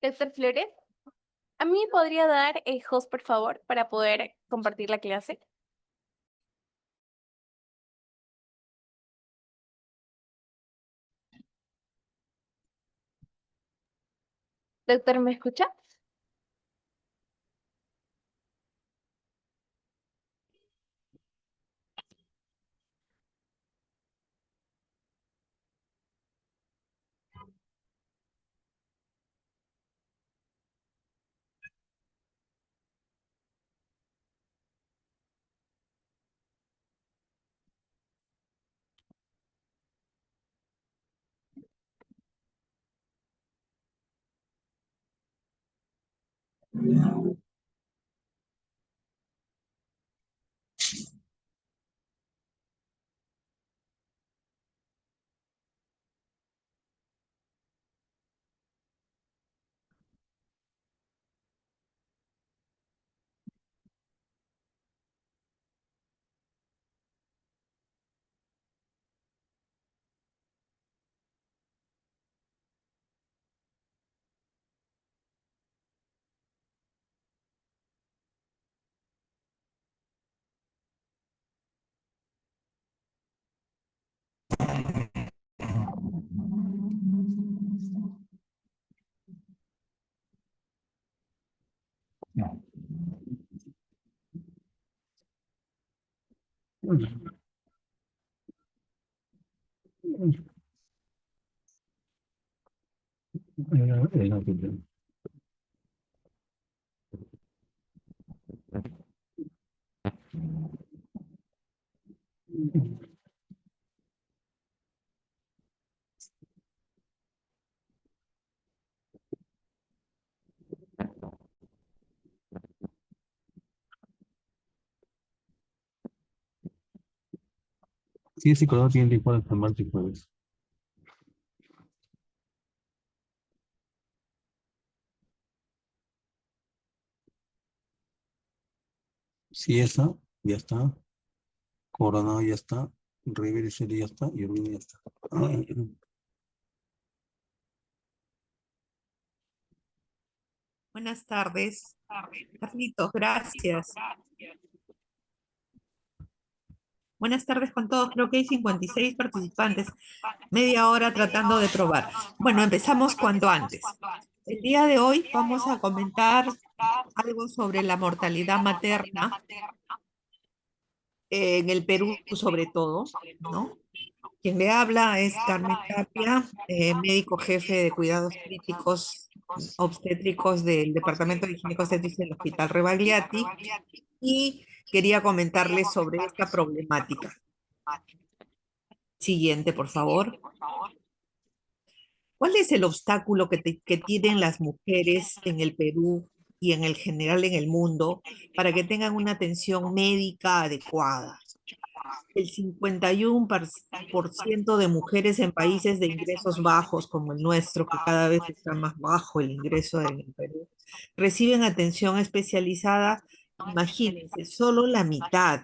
Doctor Flores, ¿a mí me podría dar host, por favor, para poder compartir la clase? Doctor, ¿me escucha? Sí, es psicólogo tiene tiempo de enfermarse, pues. Sí, esa, ya está. Coronado ya está. River City ya está. Y Urbina ya está. Buenas tardes, Carlitos, gracias. Buenas tardes con todos. Creo que hay 56 participantes, media hora tratando de probar. Bueno, empezamos cuanto antes. El día de hoy vamos a comentar algo sobre la mortalidad materna en el Perú sobre todo, ¿no? Quien le habla es Carmen Tapia, médico jefe de cuidados críticos obstétricos del Departamento de Ginecobstetricia del Hospital Rebagliati, y quería comentarles sobre esta problemática. Siguiente, por favor. ¿Cuál es el obstáculo que tienen las mujeres en el Perú y en el general en el mundo para que tengan una atención médica adecuada? El 51% de mujeres en países de ingresos bajos como el nuestro, que cada vez está más bajo el ingreso en el Perú, reciben atención especializada. Imagínense, solo la mitad,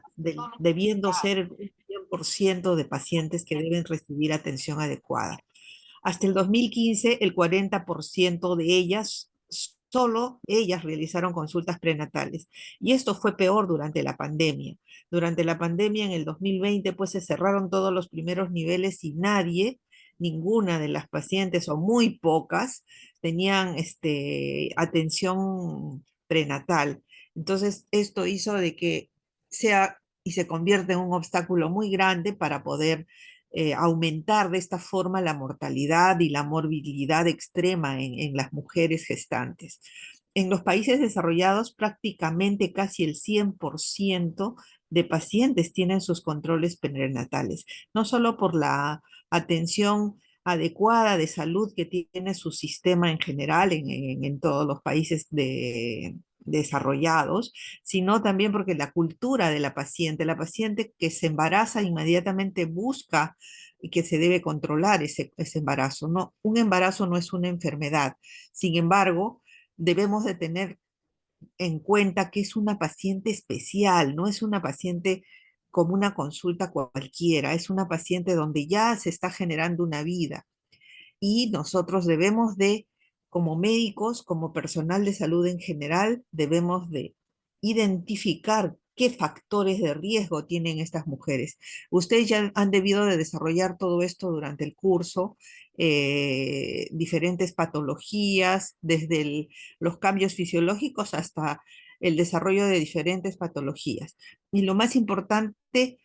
debiendo ser un 100% de pacientes que deben recibir atención adecuada. Hasta el 2015, el 40% de ellas, solo ellas realizaron consultas prenatales. Y esto fue peor durante la pandemia. Durante la pandemia en el 2020, pues se cerraron todos los primeros niveles y nadie, ninguna de las pacientes o muy pocas, tenían atención prenatal. Entonces, esto hizo de que sea y se convierta en un obstáculo muy grande para poder aumentar de esta forma la mortalidad y la morbilidad extrema en las mujeres gestantes. En los países desarrollados, prácticamente casi el 100% de pacientes tienen sus controles prenatales, no solo por la atención adecuada de salud que tiene su sistema en general en todos los países desarrollados, sino también porque la cultura de la paciente que se embaraza inmediatamente busca y que se debe controlar ese embarazo. No, un embarazo no es una enfermedad. Sin embargo, debemos de tener en cuenta que es una paciente especial, no es una paciente como una consulta cualquiera, es una paciente donde ya se está generando una vida y nosotros debemos de como médicos, como personal de salud en general, debemos de identificar qué factores de riesgo tienen estas mujeres. Ustedes ya han debido de desarrollar todo esto durante el curso, diferentes patologías, desde los cambios fisiológicos hasta el desarrollo de diferentes patologías. Y lo más importante,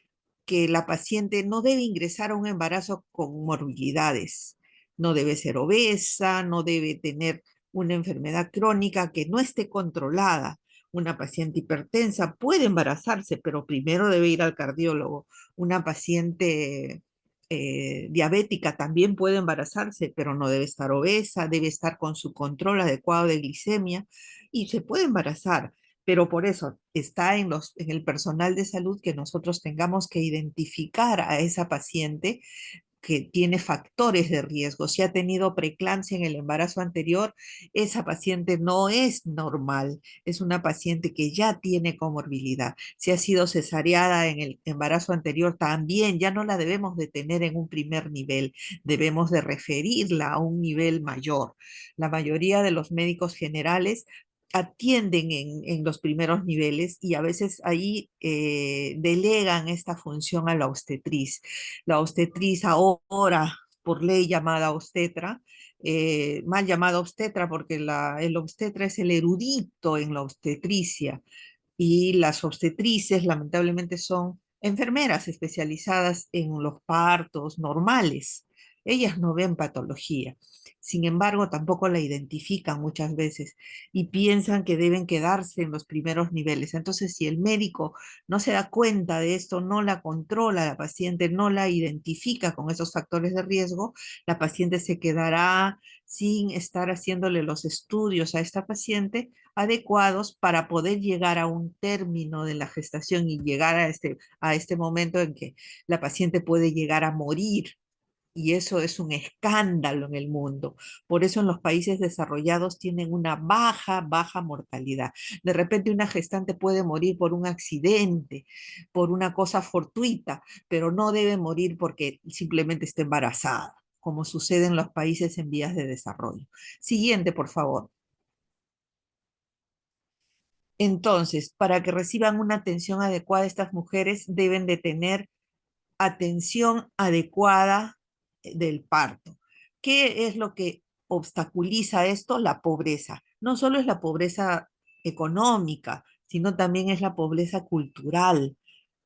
que la paciente no debe ingresar a un embarazo con morbilidades. No debe ser obesa, no debe tener una enfermedad crónica que no esté controlada. Una paciente hipertensa puede embarazarse, pero primero debe ir al cardiólogo. Una paciente diabética también puede embarazarse, pero no debe estar obesa, debe estar con su control adecuado de glicemia y se puede embarazar. Pero por eso está en el personal de salud que nosotros tengamos que identificar a esa paciente que tiene factores de riesgo. Si ha tenido preeclampsia en el embarazo anterior, esa paciente no es normal, es una paciente que ya tiene comorbilidad. Si ha sido cesareada en el embarazo anterior, también ya no la debemos de tener en un primer nivel, debemos de referirla a un nivel mayor. La mayoría de los médicos generales atienden en los primeros niveles y a veces ahí delegan esta función a la obstetriz. La obstetriz ahora, por ley llamada obstetra, mal llamada obstetra porque el obstetra es el erudito en la obstetricia y las obstetrices lamentablemente son enfermeras especializadas en los partos normales. Ellas no ven patología. Sin embargo, tampoco la identifican muchas veces y piensan que deben quedarse en los primeros niveles. Entonces, si el médico no se da cuenta de esto, no la controla, la paciente no la identifica con esos factores de riesgo, la paciente se quedará sin estar haciéndole los estudios a esta paciente adecuados para poder llegar a un término de la gestación y llegar a este momento en que la paciente puede llegar a morir. Y eso es un escándalo en el mundo. Por eso en los países desarrollados tienen una baja mortalidad. De repente una gestante puede morir por un accidente, por una cosa fortuita, pero no debe morir porque simplemente está embarazada, como sucede en los países en vías de desarrollo. Siguiente, por favor. Entonces, para que reciban una atención adecuada, estas mujeres deben de tener atención adecuada del parto. ¿Qué es lo que obstaculiza esto? La pobreza. No solo es la pobreza económica, sino también es la pobreza cultural.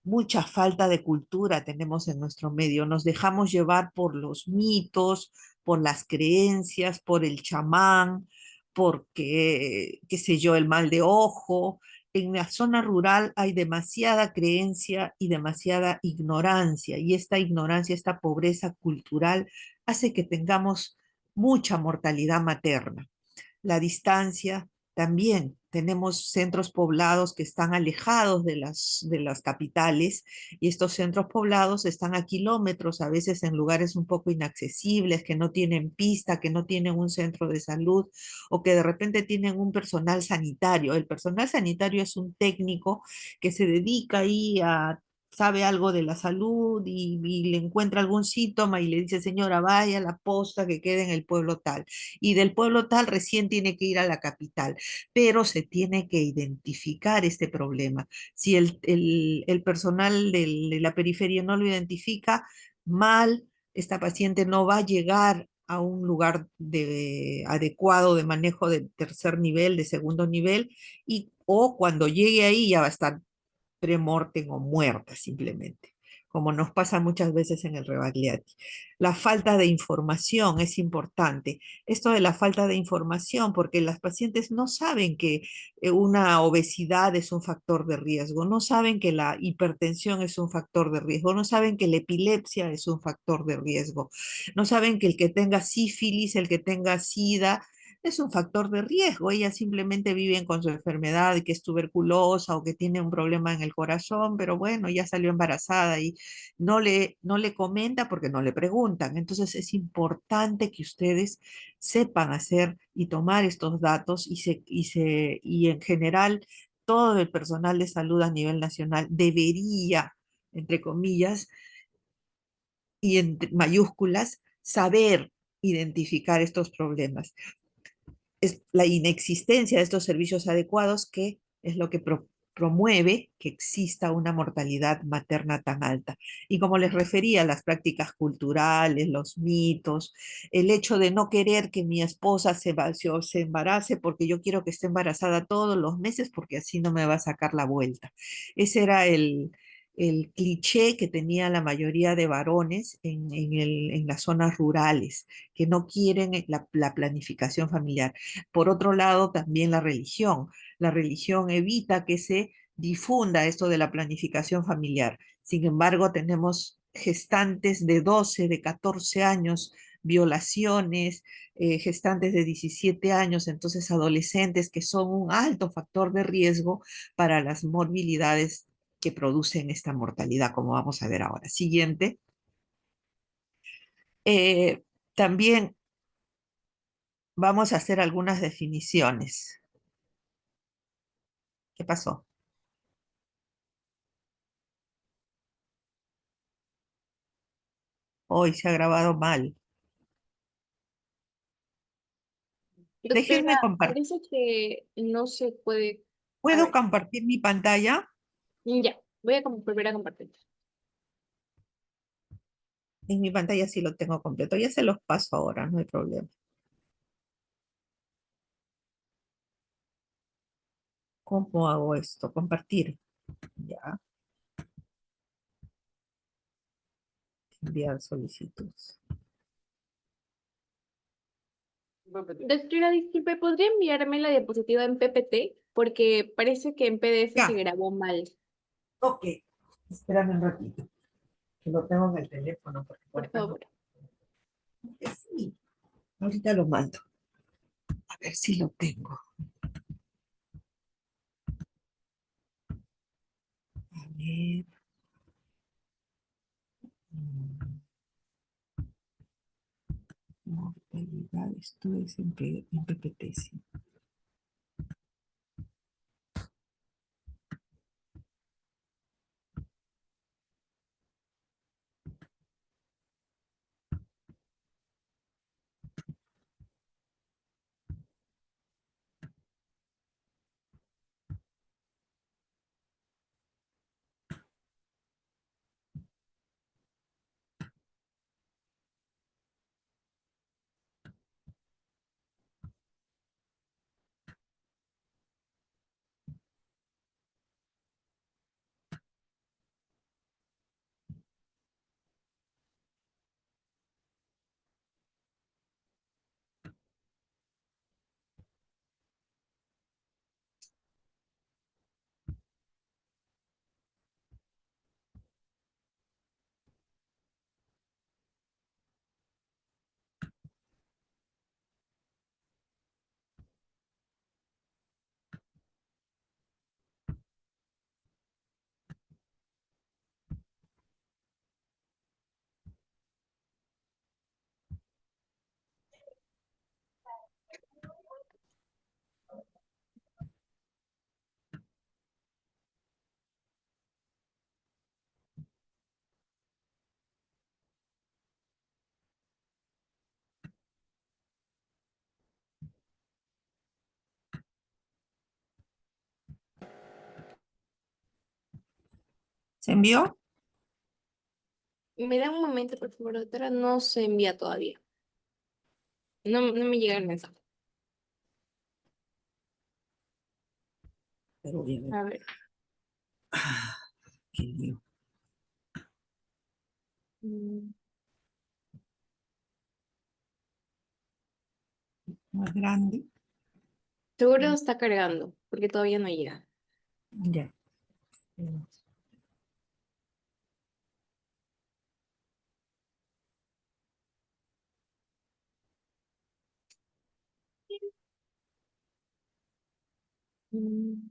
Mucha falta de cultura tenemos en nuestro medio. Nos dejamos llevar por los mitos, por las creencias, por el chamán, porque, qué sé yo, el mal de ojo. En la zona rural hay demasiada creencia y demasiada ignorancia, y esta ignorancia, esta pobreza cultural hace que tengamos mucha mortalidad materna. La distancia también. Tenemos centros poblados que están alejados de las capitales y estos centros poblados están a kilómetros, a veces en lugares un poco inaccesibles, que no tienen pista, que no tienen un centro de salud o que de repente tienen un personal sanitario. El personal sanitario es un técnico que se dedica ahí a sabe algo de la salud y le encuentra algún síntoma y le dice, señora, vaya a la posta que queda en el pueblo tal y del pueblo tal recién tiene que ir a la capital, pero se tiene que identificar este problema. Si el personal de la periferia no lo identifica, mal, esta paciente no va a llegar a un lugar adecuado de manejo de tercer nivel, de segundo nivel, o cuando llegue ahí ya va a estar premortem o muerta simplemente, como nos pasa muchas veces en el Rebagliati. La falta de información es importante. Esto de la falta de información, porque las pacientes no saben que una obesidad es un factor de riesgo, no saben que la hipertensión es un factor de riesgo, no saben que la epilepsia es un factor de riesgo, no saben que el que tenga sífilis, el que tenga sida, es un factor de riesgo. Ellas simplemente viven con su enfermedad, que es tuberculosa o que tiene un problema en el corazón, pero bueno, ya salió embarazada y no le comenta porque no le preguntan. Entonces es importante que ustedes sepan hacer y tomar estos datos y en general todo el personal de salud a nivel nacional debería, entre comillas, y en mayúsculas, saber identificar estos problemas. es la inexistencia de estos servicios adecuados que es lo que promueve que exista una mortalidad materna tan alta. Y como les refería, las prácticas culturales, los mitos, el hecho de no querer que mi esposa se embarace porque yo quiero que esté embarazada todos los meses porque así no me va a sacar la vuelta. Ese era el cliché que tenía la mayoría de varones en las zonas rurales, que no quieren la planificación familiar. Por otro lado, también la religión. La religión evita que se difunda esto de la planificación familiar. Sin embargo, tenemos gestantes de 12, de 14 años, violaciones, gestantes de 17 años, entonces adolescentes que son un alto factor de riesgo para las morbilidades que producen esta mortalidad, como vamos a ver ahora. Siguiente. Eh, También vamos a hacer algunas definiciones. ¿Qué pasó? Hoy se ha grabado mal. Doctora, Déjenme compartir. parece que no se puede. A ¿Puedo ver, compartir mi pantalla? ya, voy a volver a compartir. En mi pantalla sí lo tengo completo. Ya se los paso ahora, no hay problema. ¿Cómo hago esto? Compartir. Ya, enviar solicitud. Doctora, disculpe, ¿podría enviarme la diapositiva en PPT? Porque parece que en PDF se Ya, grabó mal. ok. Espérame un ratito, que lo tengo en el teléfono, porque por Por acá no. favor. Sí, ahorita lo mando. A ver si lo tengo. A ver. mm, Mortalidad, esto es en PPT, sí. ¿Se envió? Me da un momento, por favor, doctora. No se envía todavía. No, no me llega el mensaje. Pero voy a ver. A ver. Ah, qué lío. mm, Más grande. Seguro está cargando, porque todavía no llega. Ya. Mm,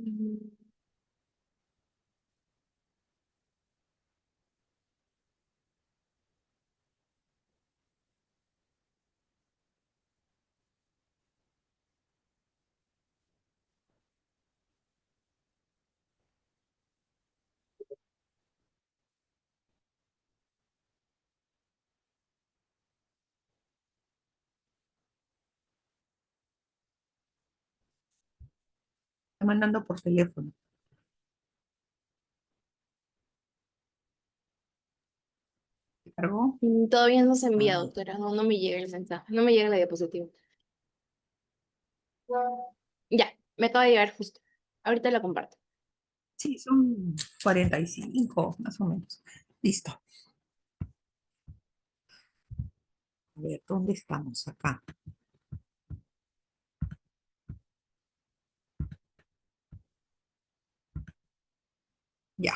Mm, Está mandando por teléfono. ¿Te cargó? Todavía no se envía, Ah, doctora. No, no me llega el mensaje. No me llega la diapositiva. Ya, me acaba de llegar justo. Ahorita la comparto. sí, son 45 más o menos. Listo. A ver, ¿dónde estamos acá? Ya,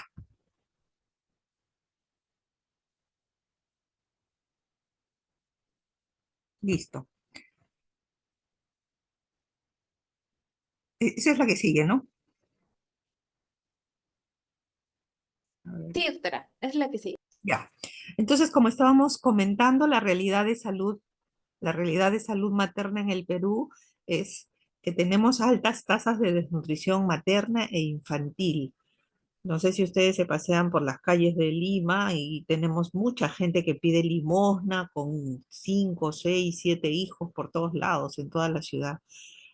listo. Esa es la que sigue, ¿no? A ver. Sí, doctora, es la que sigue. Ya. Entonces, como estábamos comentando, la realidad de salud materna en el Perú es que tenemos altas tasas de desnutrición materna e infantil. No sé si ustedes se pasean por las calles de Lima y tenemos mucha gente que pide limosna con 5, 6, 7 hijos por todos lados, en toda la ciudad.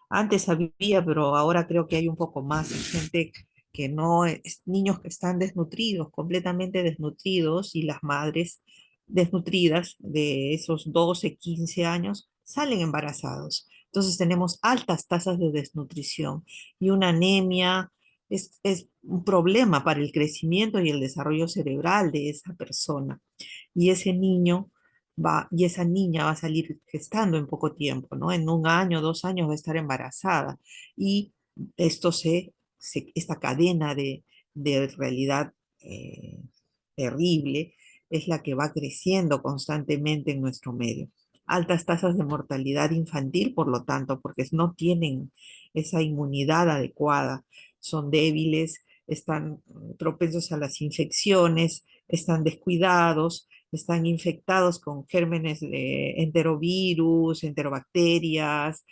Antes había, pero ahora creo que hay un poco más gente que no es, niños que están desnutridos, completamente desnutridos, y las madres desnutridas de esos 12, 15 años salen embarazados. Entonces tenemos altas tasas de desnutrición y una anemia es un problema para el crecimiento y el desarrollo cerebral de esa persona. Y ese niño y esa niña va a salir gestando en poco tiempo, ¿no? En 1 año, 2 años va a estar embarazada. Y esto esta cadena de realidad terrible es la que va creciendo constantemente en nuestro medio. Altas tasas de mortalidad infantil, por lo tanto, porque no tienen esa inmunidad adecuada, son débiles, están propensos a las infecciones, están descuidados, están infectados con gérmenes de enterovirus, enterobacterias,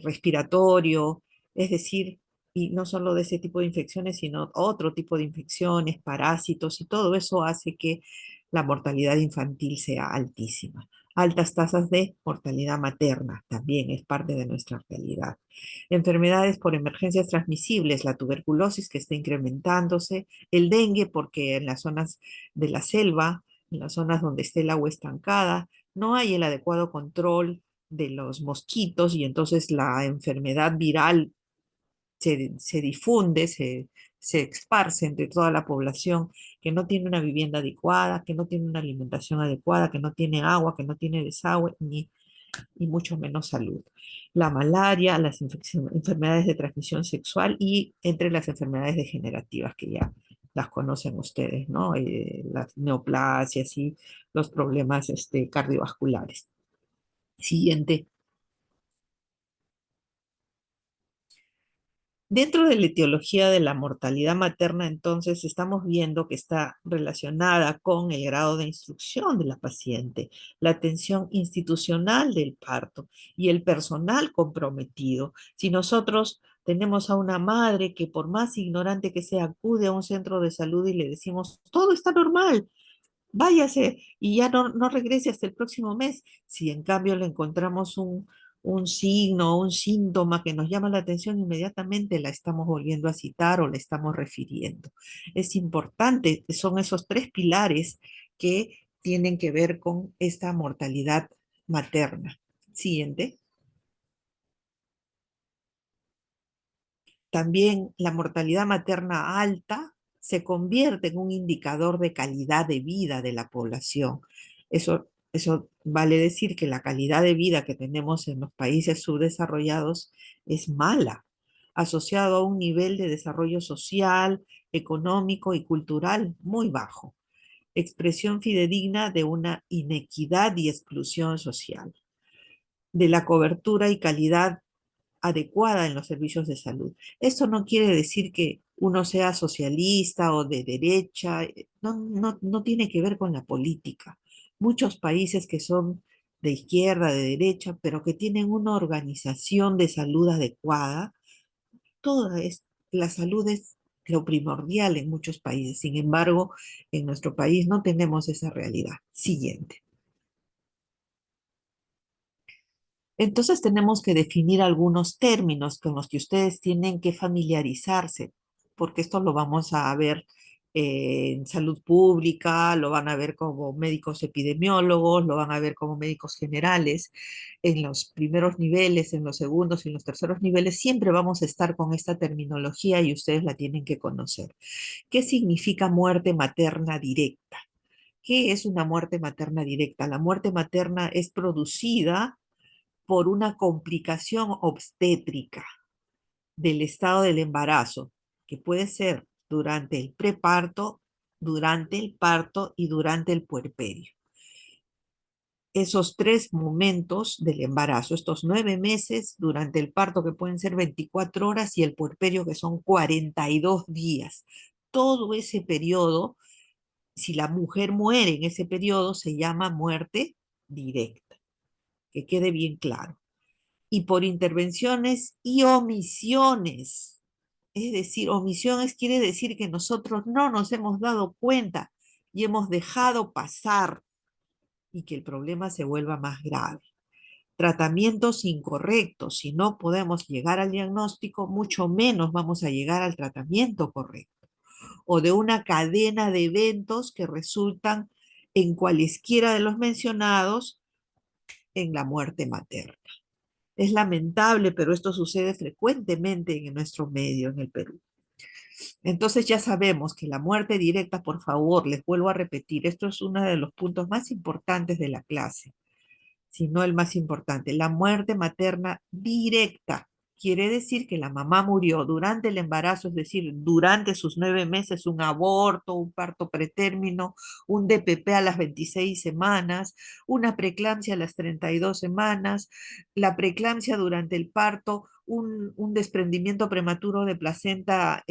respiratorio, es decir, y no solo de ese tipo de infecciones, sino otro tipo de infecciones, parásitos, y todo eso hace que la mortalidad infantil sea altísima. Altas tasas de mortalidad materna también es parte de nuestra realidad. Enfermedades por emergencias transmisibles, la tuberculosis que está incrementándose, el dengue porque en las zonas de la selva, en las zonas donde esté el agua estancada, no hay el adecuado control de los mosquitos y entonces la enfermedad viral se difunde, se esparce entre toda la población que no tiene una vivienda adecuada, que no tiene una alimentación adecuada, que no tiene agua, que no tiene desagüe, y mucho menos salud. La malaria, las enfermedades de transmisión sexual y entre las enfermedades degenerativas que ya las conocen ustedes, ¿no? Las neoplasias y los problemas cardiovasculares. Siguiente. Dentro de la etiología de la mortalidad materna, entonces, estamos viendo que está relacionada con el grado de instrucción de la paciente, la atención institucional del parto y el personal comprometido. Si nosotros tenemos a una madre que por más ignorante que sea, acude a un centro de salud y le decimos, todo está normal, váyase y ya no regrese hasta el próximo mes. Si en cambio le encontramos un signo, un síntoma que nos llama la atención, inmediatamente la estamos volviendo a citar o la estamos refiriendo. Es importante, son esos 3 pilares que tienen que ver con esta mortalidad materna. Siguiente. También la mortalidad materna alta se convierte en un indicador de calidad de vida de la población. Eso vale decir que la calidad de vida que tenemos en los países subdesarrollados es mala, asociado a un nivel de desarrollo social, económico y cultural muy bajo, expresión fidedigna de una inequidad y exclusión social, de la cobertura y calidad adecuada en los servicios de salud. Esto no quiere decir que uno sea socialista o de derecha, no tiene que ver con la política. Muchos países que son de izquierda, de derecha, pero que tienen una organización de salud adecuada, la salud es lo primordial en muchos países. Sin embargo, en nuestro país no tenemos esa realidad. Siguiente. Entonces tenemos que definir algunos términos con los que ustedes tienen que familiarizarse, porque esto lo vamos a ver en salud pública, lo van a ver como médicos epidemiólogos, lo van a ver como médicos generales. En los primeros niveles, en los segundos y en los terceros niveles, siempre vamos a estar con esta terminología y ustedes la tienen que conocer. ¿Qué significa muerte materna directa? ¿Qué es una muerte materna directa? La muerte materna es producida por una complicación obstétrica del estado del embarazo, que puede ser durante el preparto, durante el parto y durante el puerperio. Esos 3 momentos del embarazo, estos 9 meses durante el parto que pueden ser 24 horas y el puerperio que son 42 días. Todo ese periodo, si la mujer muere en ese periodo, se llama muerte directa. Que quede bien claro. Y por intervenciones y omisiones. Es decir, omisiones quiere decir que nosotros no nos hemos dado cuenta y hemos dejado pasar y que el problema se vuelva más grave. Tratamientos incorrectos. Si no podemos llegar al diagnóstico, mucho menos vamos a llegar al tratamiento correcto. O de una cadena de eventos que resultan en cualesquiera de los mencionados en la muerte materna. Es lamentable, pero esto sucede frecuentemente en nuestro medio, en el Perú. Entonces ya sabemos que la muerte directa, por favor, les vuelvo a repetir, esto es uno de los puntos más importantes de la clase, si no el más importante. La muerte materna directa quiere decir que la mamá murió durante el embarazo, es decir, durante sus 9 meses, un aborto, un parto pretérmino, un DPP a las 26 semanas, una preeclampsia a las 32 semanas, la preeclampsia durante el parto, un desprendimiento prematuro de placenta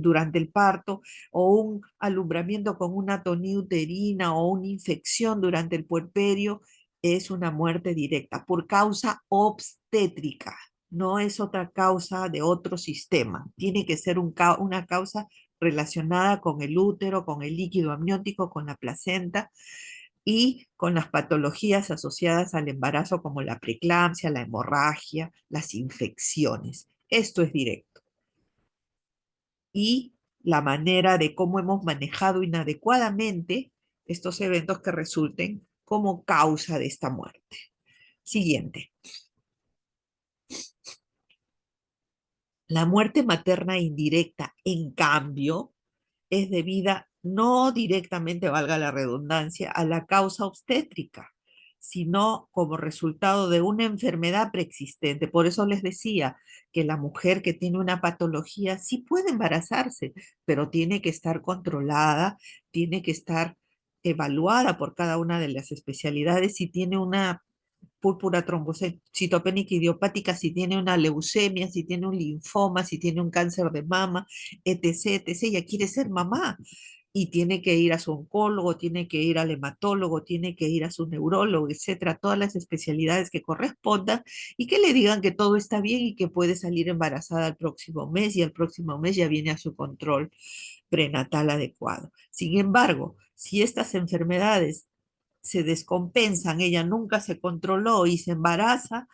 durante el parto, o un alumbramiento con una tonía uterina o una infección durante el puerperio, es una muerte directa por causa obstétrica. No es otra causa de otro sistema. Tiene que ser una causa relacionada con el útero, con el líquido amniótico, con la placenta y con las patologías asociadas al embarazo como la preeclampsia, la hemorragia, las infecciones. Esto es directo. Y la manera de cómo hemos manejado inadecuadamente estos eventos que resulten como causa de esta muerte. Siguiente. La muerte materna indirecta, en cambio, es debida no directamente, valga la redundancia, a la causa obstétrica, sino como resultado de una enfermedad preexistente. Por eso les decía que la mujer que tiene una patología sí puede embarazarse, pero tiene que estar controlada, tiene que estar evaluada por cada una de las especialidades si tiene una púrpura trombocitopénica idiopática, si tiene una leucemia, si tiene un linfoma, si tiene un cáncer de mama, etc., etc. Ella quiere ser mamá y tiene que ir a su oncólogo, tiene que ir al hematólogo, tiene que ir a su neurólogo, etcétera, todas las especialidades que correspondan y que le digan que todo está bien y que puede salir embarazada el próximo mes y el próximo mes ya viene a su control prenatal adecuado. Sin embargo, si estas enfermedades se descompensan, ella nunca se controló y se embaraza,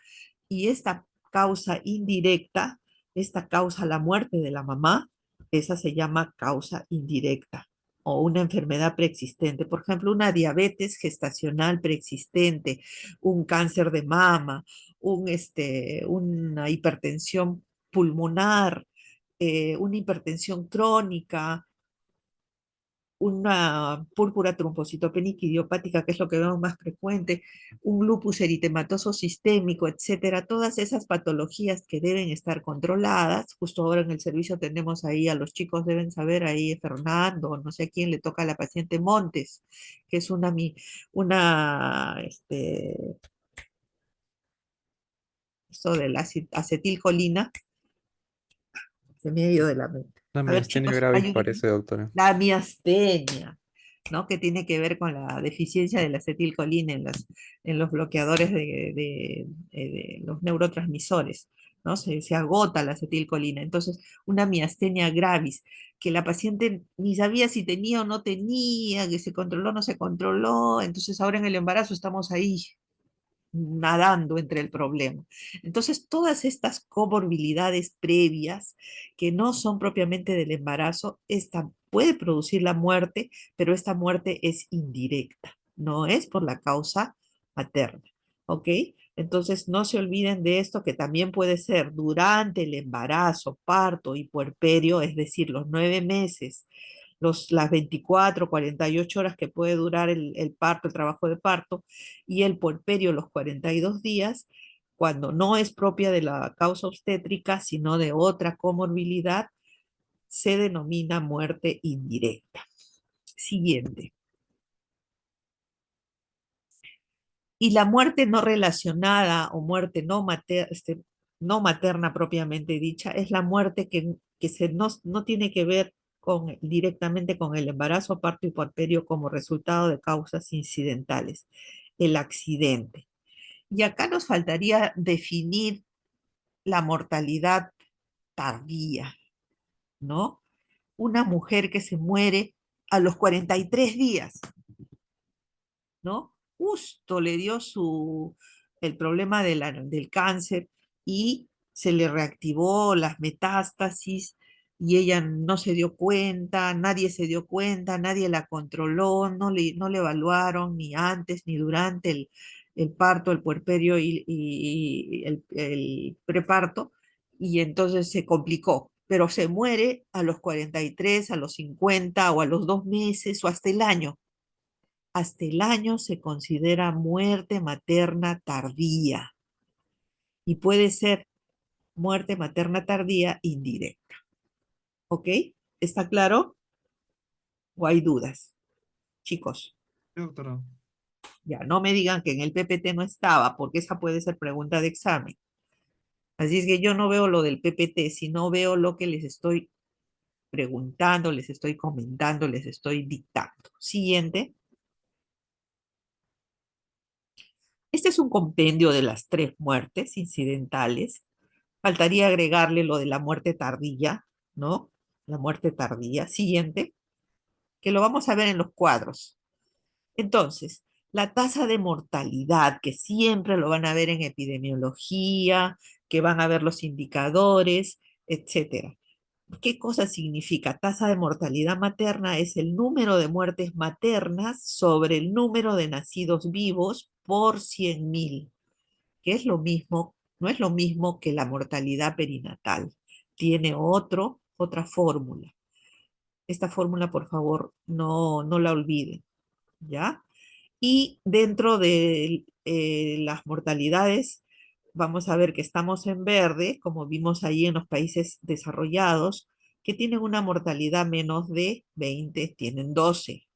y esta causa indirecta, esta causa la muerte de la mamá, esa se llama causa indirecta o una enfermedad preexistente, por ejemplo, una diabetes gestacional preexistente, un cáncer de mama, una hipertensión pulmonar, una hipertensión crónica, una púrpura trombocitopénica idiopática, que es lo que vemos más frecuente, un lupus eritematoso sistémico, etcétera, todas esas patologías que deben estar controladas. Justo ahora en el servicio tenemos ahí a los chicos, deben saber ahí Fernando, no sé a quién le toca a la paciente Montes, que es una esto de la acetilcolina, se me ha ido de la mente. La A ver, miastenia chicos, gravis ayúdenme. parece, doctora. La miastenia, ¿no? Que tiene que ver con la deficiencia de la acetilcolina en los bloqueadores de los neurotransmisores, ¿no? Se agota la acetilcolina. Entonces, una miastenia gravis, que la paciente ni sabía si tenía o no tenía, que se controló o no se controló. Entonces, ahora en el embarazo estamos ahí nadando entre el problema. Entonces, todas estas comorbilidades previas que no son propiamente del embarazo, esta puede producir la muerte, pero esta muerte es indirecta, no es por la causa materna, ¿ok? Entonces, no se olviden de esto, que también puede ser durante el embarazo, parto y puerperio, es decir, los 9 meses, las 24, 48 horas que puede durar el parto, el trabajo de parto, y el puerperio, los 42 días, cuando no es propia de la causa obstétrica, sino de otra comorbilidad, se denomina muerte indirecta. Siguiente. Y la muerte no relacionada o muerte no materna propiamente dicha es la muerte no tiene que ver directamente con el embarazo, parto y puerperio como resultado de causas incidentales, el accidente. Y acá nos faltaría definir la mortalidad tardía, ¿no? Una mujer que se muere a los 43 días, ¿no? Justo le dio el problema del cáncer y se le reactivó las metástasis y ella no se dio cuenta, nadie se dio cuenta, nadie la controló, no le evaluaron ni antes ni durante el parto, el puerperio y el preparto, y entonces se complicó. Pero se muere a los 43, a los 50 o a los 2 meses o hasta el año. Hasta el año se considera muerte materna tardía y puede ser muerte materna tardía indirecta. ¿Ok? ¿Está claro? ¿O hay dudas? Chicos, Sí, doctora. ya no me digan que en el PPT no estaba, porque esa puede ser pregunta de examen. Así es que yo no veo lo del PPT, sino veo lo que les estoy preguntando, les estoy comentando, les estoy dictando. Siguiente. Este es un compendio de las 3 muertes incidentales. Faltaría agregarle lo de la muerte tardía, ¿no? La muerte tardía. Siguiente, que lo vamos a ver en los cuadros. Entonces, la tasa de mortalidad, que siempre lo van a ver en epidemiología, que van a ver los indicadores, etcétera. ¿Qué cosa significa? Tasa de mortalidad materna es el número de muertes maternas sobre el número de nacidos vivos por 100.000, que es lo mismo, no es lo mismo que la mortalidad perinatal. Tiene otra fórmula. Esta fórmula, por favor, no la olviden, ¿ya? Y dentro de las mortalidades, vamos a ver que estamos en verde, como vimos ahí en los países desarrollados, que tienen una mortalidad menos de 20, tienen 12.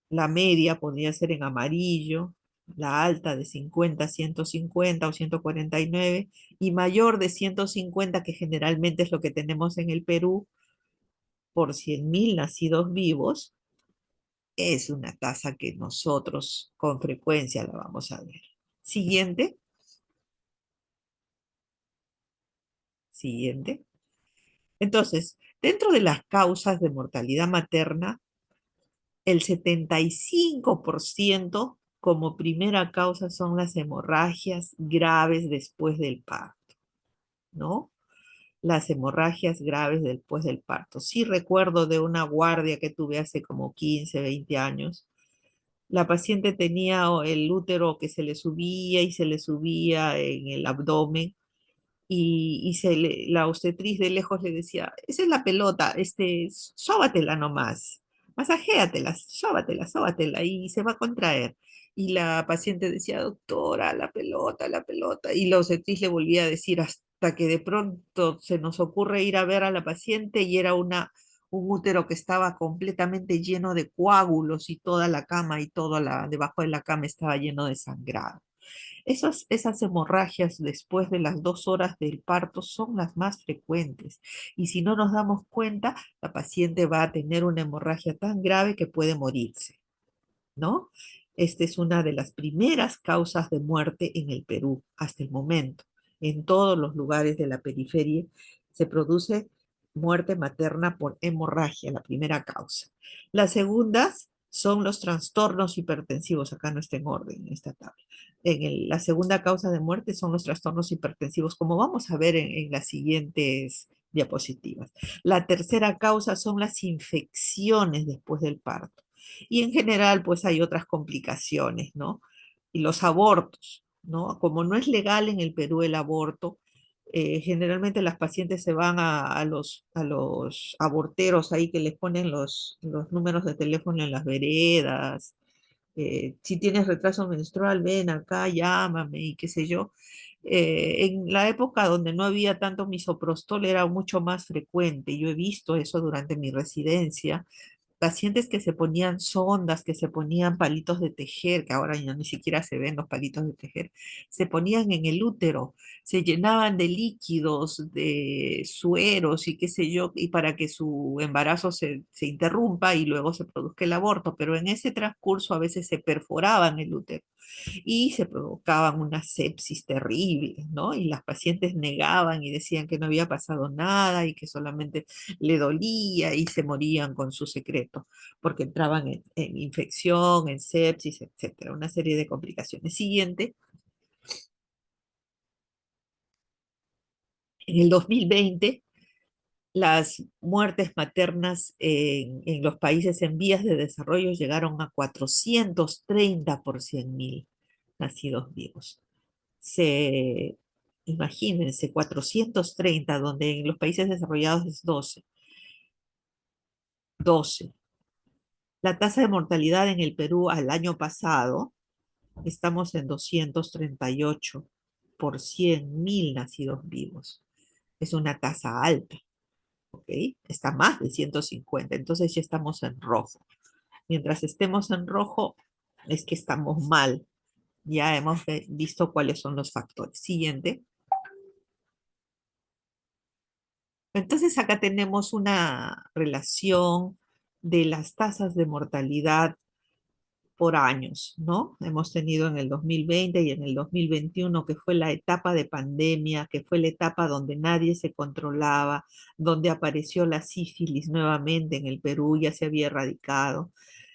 La media podría ser en amarillo, la alta de 50, 150 o 149 y mayor de 150, que generalmente es lo que tenemos en el Perú, por 100.000 nacidos vivos, es una tasa que nosotros con frecuencia la vamos a ver. Siguiente. Siguiente. Entonces, dentro de las causas de mortalidad materna, el 75% como primera causa son las hemorragias graves después del parto, ¿no? Las hemorragias graves después del parto. Sí recuerdo de una guardia que tuve hace como 15, 20 años. La paciente tenía el útero que se le subía y se le subía en el abdomen y la obstetriz de lejos le decía, esa es la pelota, sóbatela nomás, masajéatela, sóbatela y se va a contraer. Y la paciente decía, doctora, la pelota. Y la obstetriz le volvía a decir hasta que de pronto se nos ocurre ir a ver a la paciente y era un útero que estaba completamente lleno de coágulos y toda la cama y todo debajo de la cama estaba lleno de sangrado. Esas hemorragias después de las 2 horas del parto son las más frecuentes. Y si no nos damos cuenta, la paciente va a tener una hemorragia tan grave que puede morirse, ¿no? Esta es una de las primeras causas de muerte en el Perú hasta el momento. En todos los lugares de la periferia se produce muerte materna por hemorragia, la primera causa. Las segundas son los trastornos hipertensivos. Acá no está en orden en esta tabla. La segunda causa de muerte son los trastornos hipertensivos, como vamos a ver en las siguientes diapositivas. La tercera causa son las infecciones después del parto. Y en general, pues hay otras complicaciones, ¿no? Y los abortos, ¿no? Como no es legal en el Perú el aborto, generalmente las pacientes se van a los aborteros ahí que les ponen los números de teléfono en las veredas. Si tienes retraso menstrual, ven acá, llámame y qué sé yo. En la época donde no había tanto misoprostol era mucho más frecuente. Yo he visto eso durante mi residencia, pacientes que se ponían sondas, que se ponían palitos de tejer, que ahora ya ni siquiera se ven los palitos de tejer, se ponían en el útero, se llenaban de líquidos, de sueros y qué sé yo, y para que su embarazo se interrumpa y luego se produzca el aborto, pero en ese transcurso a veces se perforaban el útero y se provocaban unas sepsis terribles, ¿no? Y las pacientes negaban y decían que no había pasado nada y que solamente le dolía y se morían con su secreto, porque entraban en infección, en sepsis, etcétera, una serie de complicaciones. Siguiente, en el 2020, las muertes maternas en los países en vías de desarrollo llegaron a 430 por 100.000 nacidos vivos. Se, imagínense, 430, donde en los países desarrollados es 12. 12. La tasa de mortalidad en el Perú al año pasado, estamos en 238 por 100.000 nacidos vivos. Es una tasa alta, ¿ok? Está más de 150, entonces ya estamos en rojo. Mientras estemos en rojo, es que estamos mal. Ya hemos visto cuáles son los factores. Siguiente. Entonces acá tenemos una relación de las tasas de mortalidad por años, ¿no? Hemos tenido en el 2020 y en el 2021, que fue la etapa de pandemia, que fue la etapa donde nadie se controlaba, donde apareció la sífilis nuevamente en el Perú, ya se había erradicado.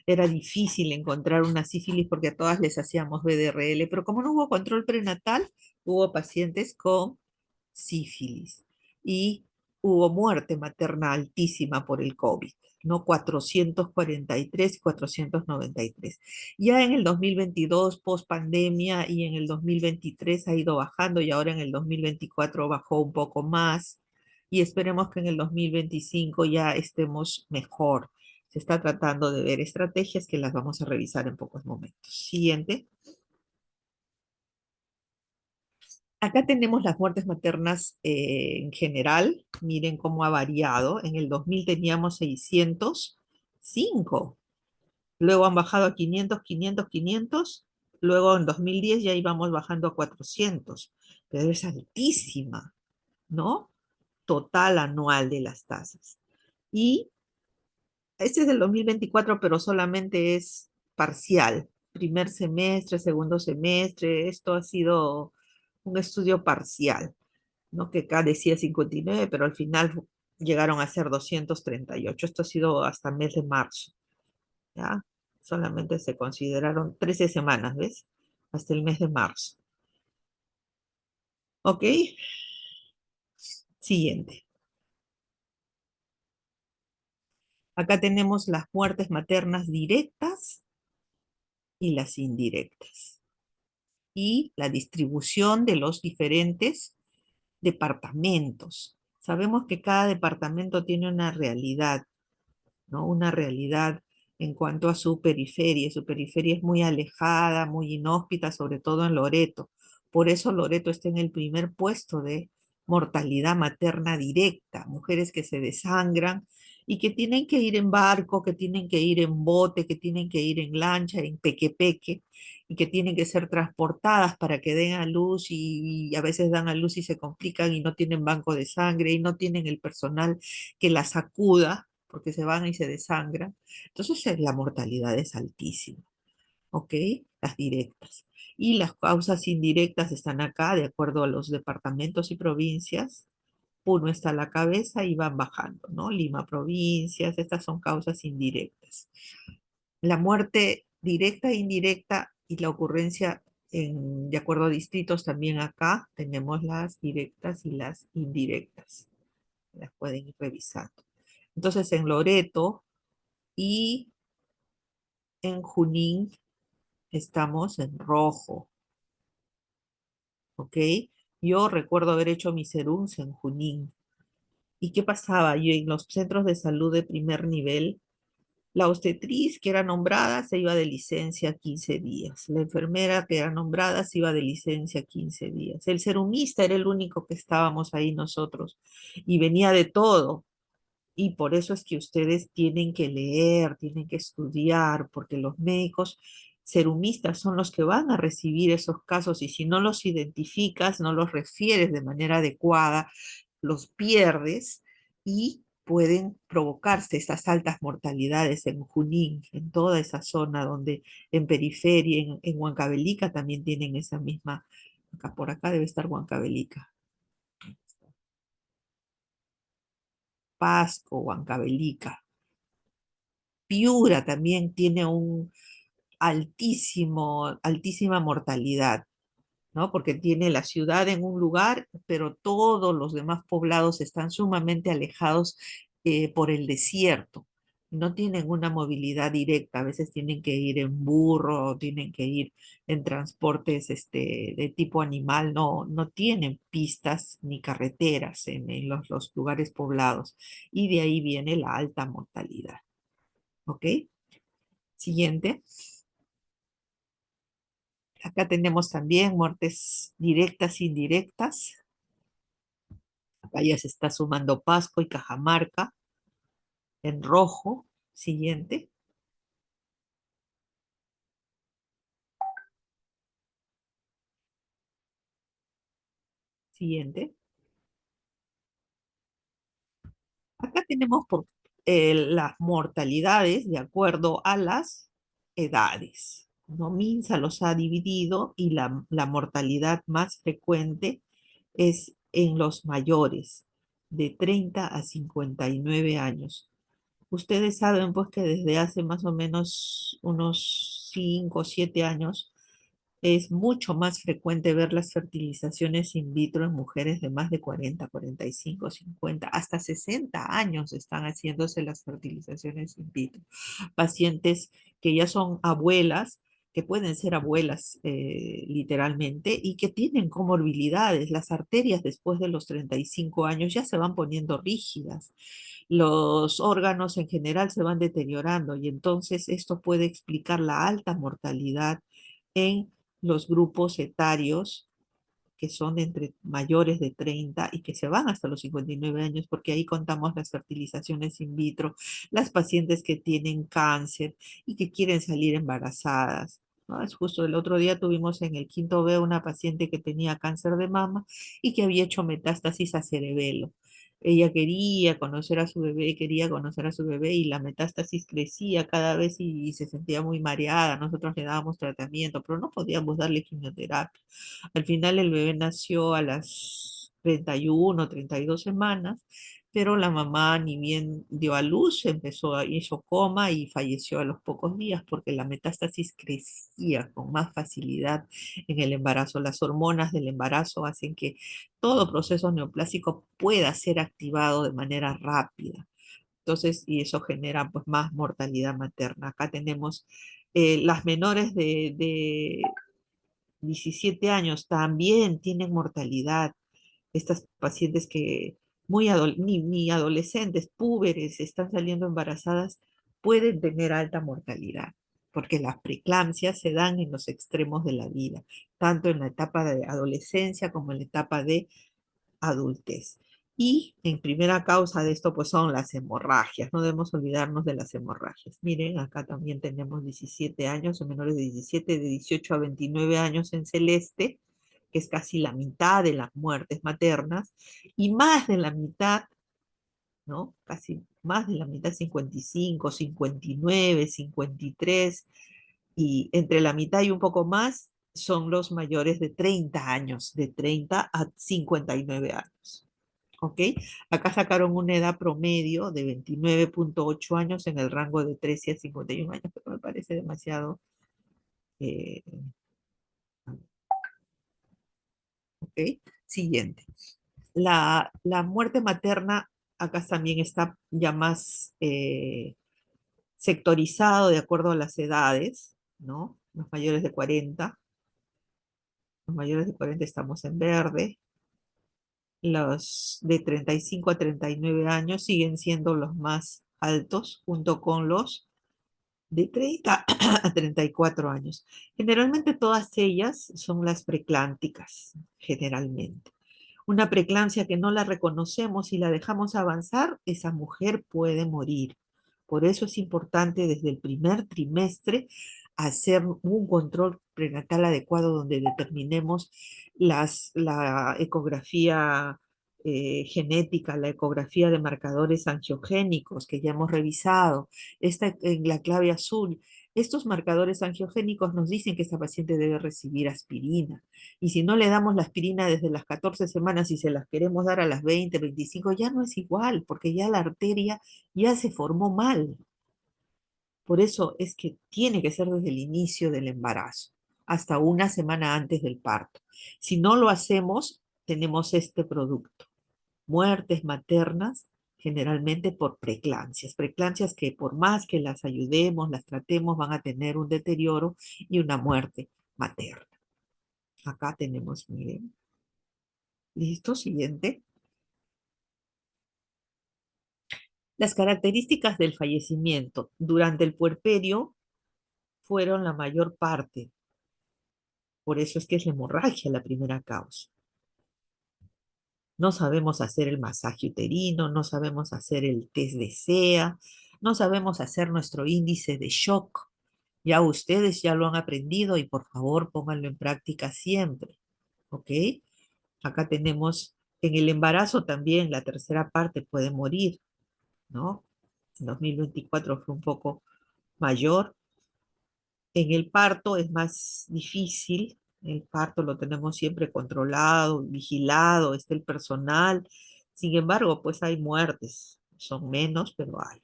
Era difícil encontrar una sífilis porque a todas les hacíamos VDRL, pero como no hubo control prenatal, hubo pacientes con sífilis y hubo muerte materna altísima por el COVID, ¿no? 443 y 493. Ya en el 2022, post pandemia, y en el 2023 ha ido bajando y ahora en el 2024 bajó un poco más y esperemos que en el 2025 ya estemos mejor. Se está tratando de ver estrategias que las vamos a revisar en pocos momentos. Siguiente. Acá tenemos las muertes maternas en general. Miren cómo ha variado. En el 2000 teníamos 605. Luego han bajado a 500, 500, 500. Luego en 2010 ya íbamos bajando a 400. Pero es altísima, ¿no? Total anual de las tasas. Y este es del 2024, pero solamente es parcial. Primer semestre, segundo semestre. Esto ha sido un estudio parcial, ¿no? Que acá decía 59, pero al final llegaron a ser 238. Esto ha sido hasta el mes de marzo, ¿ya? Solamente se consideraron 13 semanas, ¿ves? Hasta el mes de marzo. ¿Ok? Siguiente. Acá tenemos las muertes maternas directas y las indirectas. Y la distribución de los diferentes departamentos. Sabemos que cada departamento tiene una realidad, ¿no? Una realidad en cuanto a su periferia. Su periferia es muy alejada, muy inhóspita, sobre todo en Loreto. Por eso Loreto está en el primer puesto de mortalidad materna directa, mujeres que se desangran y que tienen que ir en barco, que tienen que ir en bote, que tienen que ir en lancha, en pequepeque, y que tienen que ser transportadas para que den a luz y a veces dan a luz y se complican y no tienen banco de sangre y no tienen el personal que las acuda porque se van y se desangran. Entonces la mortalidad es altísima, ¿ok? Las directas. Y las causas indirectas están acá, de acuerdo a los departamentos y provincias. Uno está a la cabeza y van bajando, ¿no? Lima, provincias, estas son causas indirectas. La muerte directa e indirecta y la ocurrencia de acuerdo a distritos también acá tenemos las directas y las indirectas. Las pueden ir revisando. Entonces en Loreto y en Junín estamos en rojo, ¿ok? Yo recuerdo haber hecho mis serums en Junín. ¿Y qué pasaba? Yo en los centros de salud de primer nivel, la obstetriz que era nombrada se iba de licencia 15 días. La enfermera que era nombrada se iba de licencia 15 días. El serumista era el único que estábamos ahí nosotros. Y venía de todo. Y por eso es que ustedes tienen que leer, tienen que estudiar, porque los médicos serumistas son los que van a recibir esos casos y si no los identificas, no los refieres de manera adecuada, los pierdes y pueden provocarse esas altas mortalidades en Junín, en toda esa zona donde en periferia, en Huancavelica también tienen esa misma, acá por acá debe estar Huancavelica, Pasco, Huancavelica. Piura también tiene un altísima mortalidad, ¿no? Porque tiene la ciudad en un lugar, pero todos los demás poblados están sumamente alejados por el desierto. No tienen una movilidad directa, a veces tienen que ir en burro, tienen que ir en transportes de tipo animal, no tienen pistas ni carreteras en los lugares poblados. Y de ahí viene la alta mortalidad. ¿Ok? Siguiente. Acá tenemos también muertes directas e indirectas. Acá ya se está sumando Pasco y Cajamarca en rojo. Siguiente. Siguiente. Acá tenemos las mortalidades de acuerdo a las edades, ¿no? Minsa los ha dividido y la mortalidad más frecuente es en los mayores, de 30 a 59 años. Ustedes saben pues que desde hace más o menos unos 5 o 7 años es mucho más frecuente ver las fertilizaciones in vitro en mujeres de más de 40, 45, 50, hasta 60 años están haciéndose las fertilizaciones in vitro. Pacientes que ya son abuelas, que pueden ser abuelas literalmente y que tienen comorbilidades. Las arterias después de los 35 años ya se van poniendo rígidas. Los órganos en general se van deteriorando y entonces esto puede explicar la alta mortalidad en los grupos etarios que son entre mayores de 30 y que se van hasta los 59 años, porque ahí contamos las fertilizaciones in vitro, las pacientes que tienen cáncer y que quieren salir embarazadas, ¿no? Es justo el otro día tuvimos en el quinto B una paciente que tenía cáncer de mama y que había hecho metástasis a cerebelo. Ella quería conocer a su bebé, quería conocer a su bebé y la metástasis crecía cada vez y se sentía muy mareada. Nosotros le dábamos tratamiento, pero no podíamos darle quimioterapia. Al final el bebé nació a las 31, 32 semanas, pero la mamá ni bien dio a luz, hizo coma y falleció a los pocos días porque la metástasis crecía con más facilidad en el embarazo. Las hormonas del embarazo hacen que todo proceso neoplásico pueda ser activado de manera rápida. Entonces, y eso genera pues más mortalidad materna. Acá tenemos las menores de 17 años también tienen mortalidad. Estas pacientes que ni adolescentes, púberes, están saliendo embarazadas, pueden tener alta mortalidad, porque las preeclampsias se dan en los extremos de la vida, tanto en la etapa de adolescencia como en la etapa de adultez. Y en primera causa de esto, pues son las hemorragias. No debemos olvidarnos de las hemorragias. Miren, acá también tenemos 17 años o menores de 17, de 18 a 29 años en celeste, que es casi la mitad de las muertes maternas, y más de la mitad, ¿no? Casi más de la mitad, 55, 59, 53, y entre la mitad y un poco más son los mayores de 30 años, de 30 a 59 años. ¿Ok? Acá sacaron una edad promedio de 29,8 años en el rango de 13 a 51 años, pero me parece demasiado. eh, ¿Ok? Siguiente. La muerte materna acá también está ya más sectorizado de acuerdo a las edades, ¿no? Los mayores de 40, los mayores de 40 estamos en verde, los de 35 a 39 años siguen siendo los más altos, junto con los de 30 a 34 años. Generalmente todas ellas son las preclánticas, generalmente. Una preeclampsia que no la reconocemos y la dejamos avanzar, esa mujer puede morir. Por eso es importante desde el primer trimestre hacer un control prenatal adecuado donde determinemos la ecografía genética, la ecografía de marcadores angiogénicos que ya hemos revisado, esta en la clave azul. Estos marcadores angiogénicos nos dicen que esta paciente debe recibir aspirina. Y si no le damos la aspirina desde las 14 semanas y se las queremos dar a las 20, 25, ya no es igual, porque ya la arteria ya se formó mal. Por eso es que tiene que ser desde el inicio del embarazo, hasta una semana antes del parto. Si no lo hacemos, tenemos este producto. Muertes maternas, generalmente por preeclampsias que por más que las ayudemos, las tratemos, van a tener un deterioro y una muerte materna. Acá tenemos, miren. Listo, siguiente. Las características del fallecimiento durante el puerperio fueron la mayor parte. Por eso es que es la hemorragia la primera causa. No sabemos hacer el masaje uterino, no sabemos hacer el test de SEA, no sabemos hacer nuestro índice de shock. Ya ustedes ya lo han aprendido y por favor pónganlo en práctica siempre. ¿Ok? Acá tenemos, en el embarazo también la tercera parte puede morir, ¿no? En 2024 fue un poco mayor. En el parto es más difícil. El parto lo tenemos siempre controlado, vigilado, está el personal. Sin embargo, pues hay muertes. Son menos, pero hay.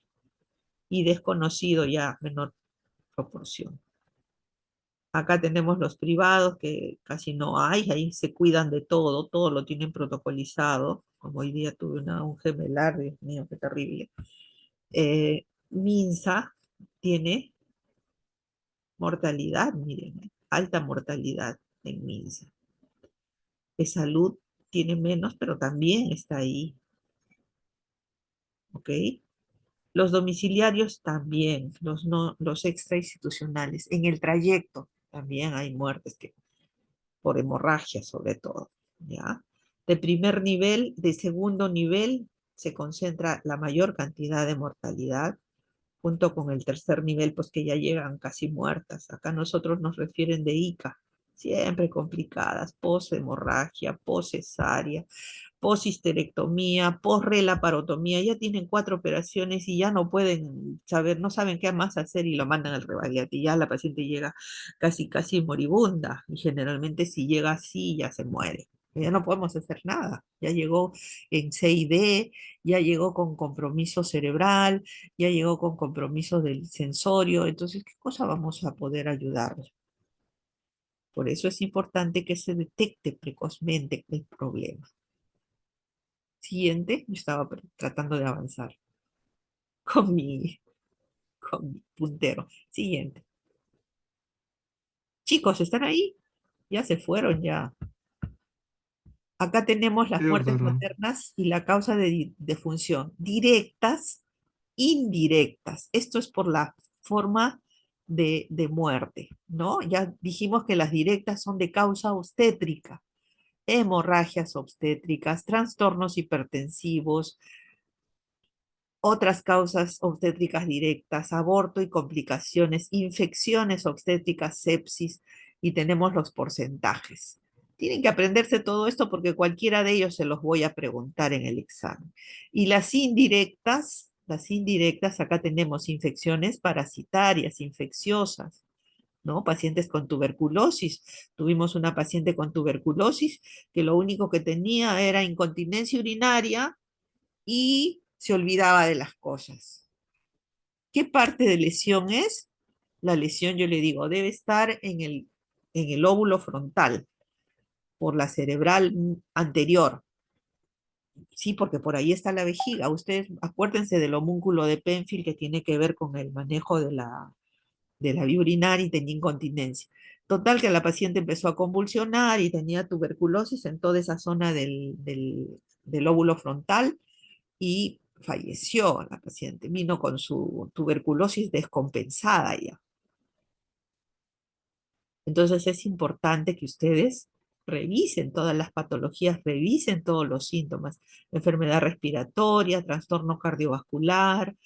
Y desconocido ya, menor proporción. Acá tenemos los privados, que casi no hay, ahí se cuidan de todo, todo lo tienen protocolizado. Como hoy día tuve un gemelar, Dios mío, qué terrible. Minsa tiene mortalidad, miren, alta mortalidad en Minsa. De salud tiene menos, pero también está ahí, ¿ok? Los domiciliarios también, los, no, los extrainstitucionales. En el trayecto también hay muertes que, por hemorragia sobre todo, ¿ya? De primer nivel, de segundo nivel, se concentra la mayor cantidad de mortalidad, junto con el tercer nivel, pues que ya llegan casi muertas. Acá nosotros nos refieren de ICA, siempre complicadas, poshemorragia, poscesárea, poshisterectomía, posrelaparotomía, ya tienen 4 operaciones y ya no pueden saber, no saben qué más hacer y lo mandan al Rebagliati. Y ya la paciente llega casi, casi moribunda y generalmente si llega así ya se muere. Ya no podemos hacer nada. Ya llegó en CID, ya llegó con compromiso cerebral, ya llegó con compromiso del sensorio. Entonces, ¿qué cosa vamos a poder ayudarle? Por eso es importante que se detecte precozmente el problema. Siguiente, yo estaba tratando de avanzar con con mi puntero. Siguiente. Chicos, ¿están ahí? Ya se fueron, ya. Acá tenemos las Sí, muertes doctora. maternas y la causa de defunción. Directas, indirectas. Esto es por la forma de muerte, ¿no? Ya dijimos que las directas son de causa obstétrica. hemorragias obstétricas, trastornos hipertensivos, otras causas obstétricas directas, aborto y complicaciones, infecciones obstétricas, sepsis, y tenemos los porcentajes. Tienen que aprenderse todo esto porque cualquiera de ellos se los voy a preguntar en el examen. Y las indirectas, acá tenemos infecciones parasitarias, infecciosas, ¿no? Pacientes con tuberculosis. Tuvimos una paciente con tuberculosis que lo único que tenía era incontinencia urinaria y se olvidaba de las cosas. ¿Qué parte de lesión es? La lesión, yo le digo, debe estar en el lóbulo frontal, por la cerebral anterior. Sí, porque por ahí está la vejiga. Ustedes acuérdense del homúnculo de Penfield que tiene que ver con el manejo de la vía urinaria y tenía incontinencia. Total que la paciente empezó a convulsionar y tenía tuberculosis en toda esa zona del lóbulo frontal y falleció la paciente. Vino con su tuberculosis descompensada ya. Entonces es importante que ustedes revisen todas las patologías, revisen todos los síntomas, enfermedad respiratoria, trastorno cardiovascular,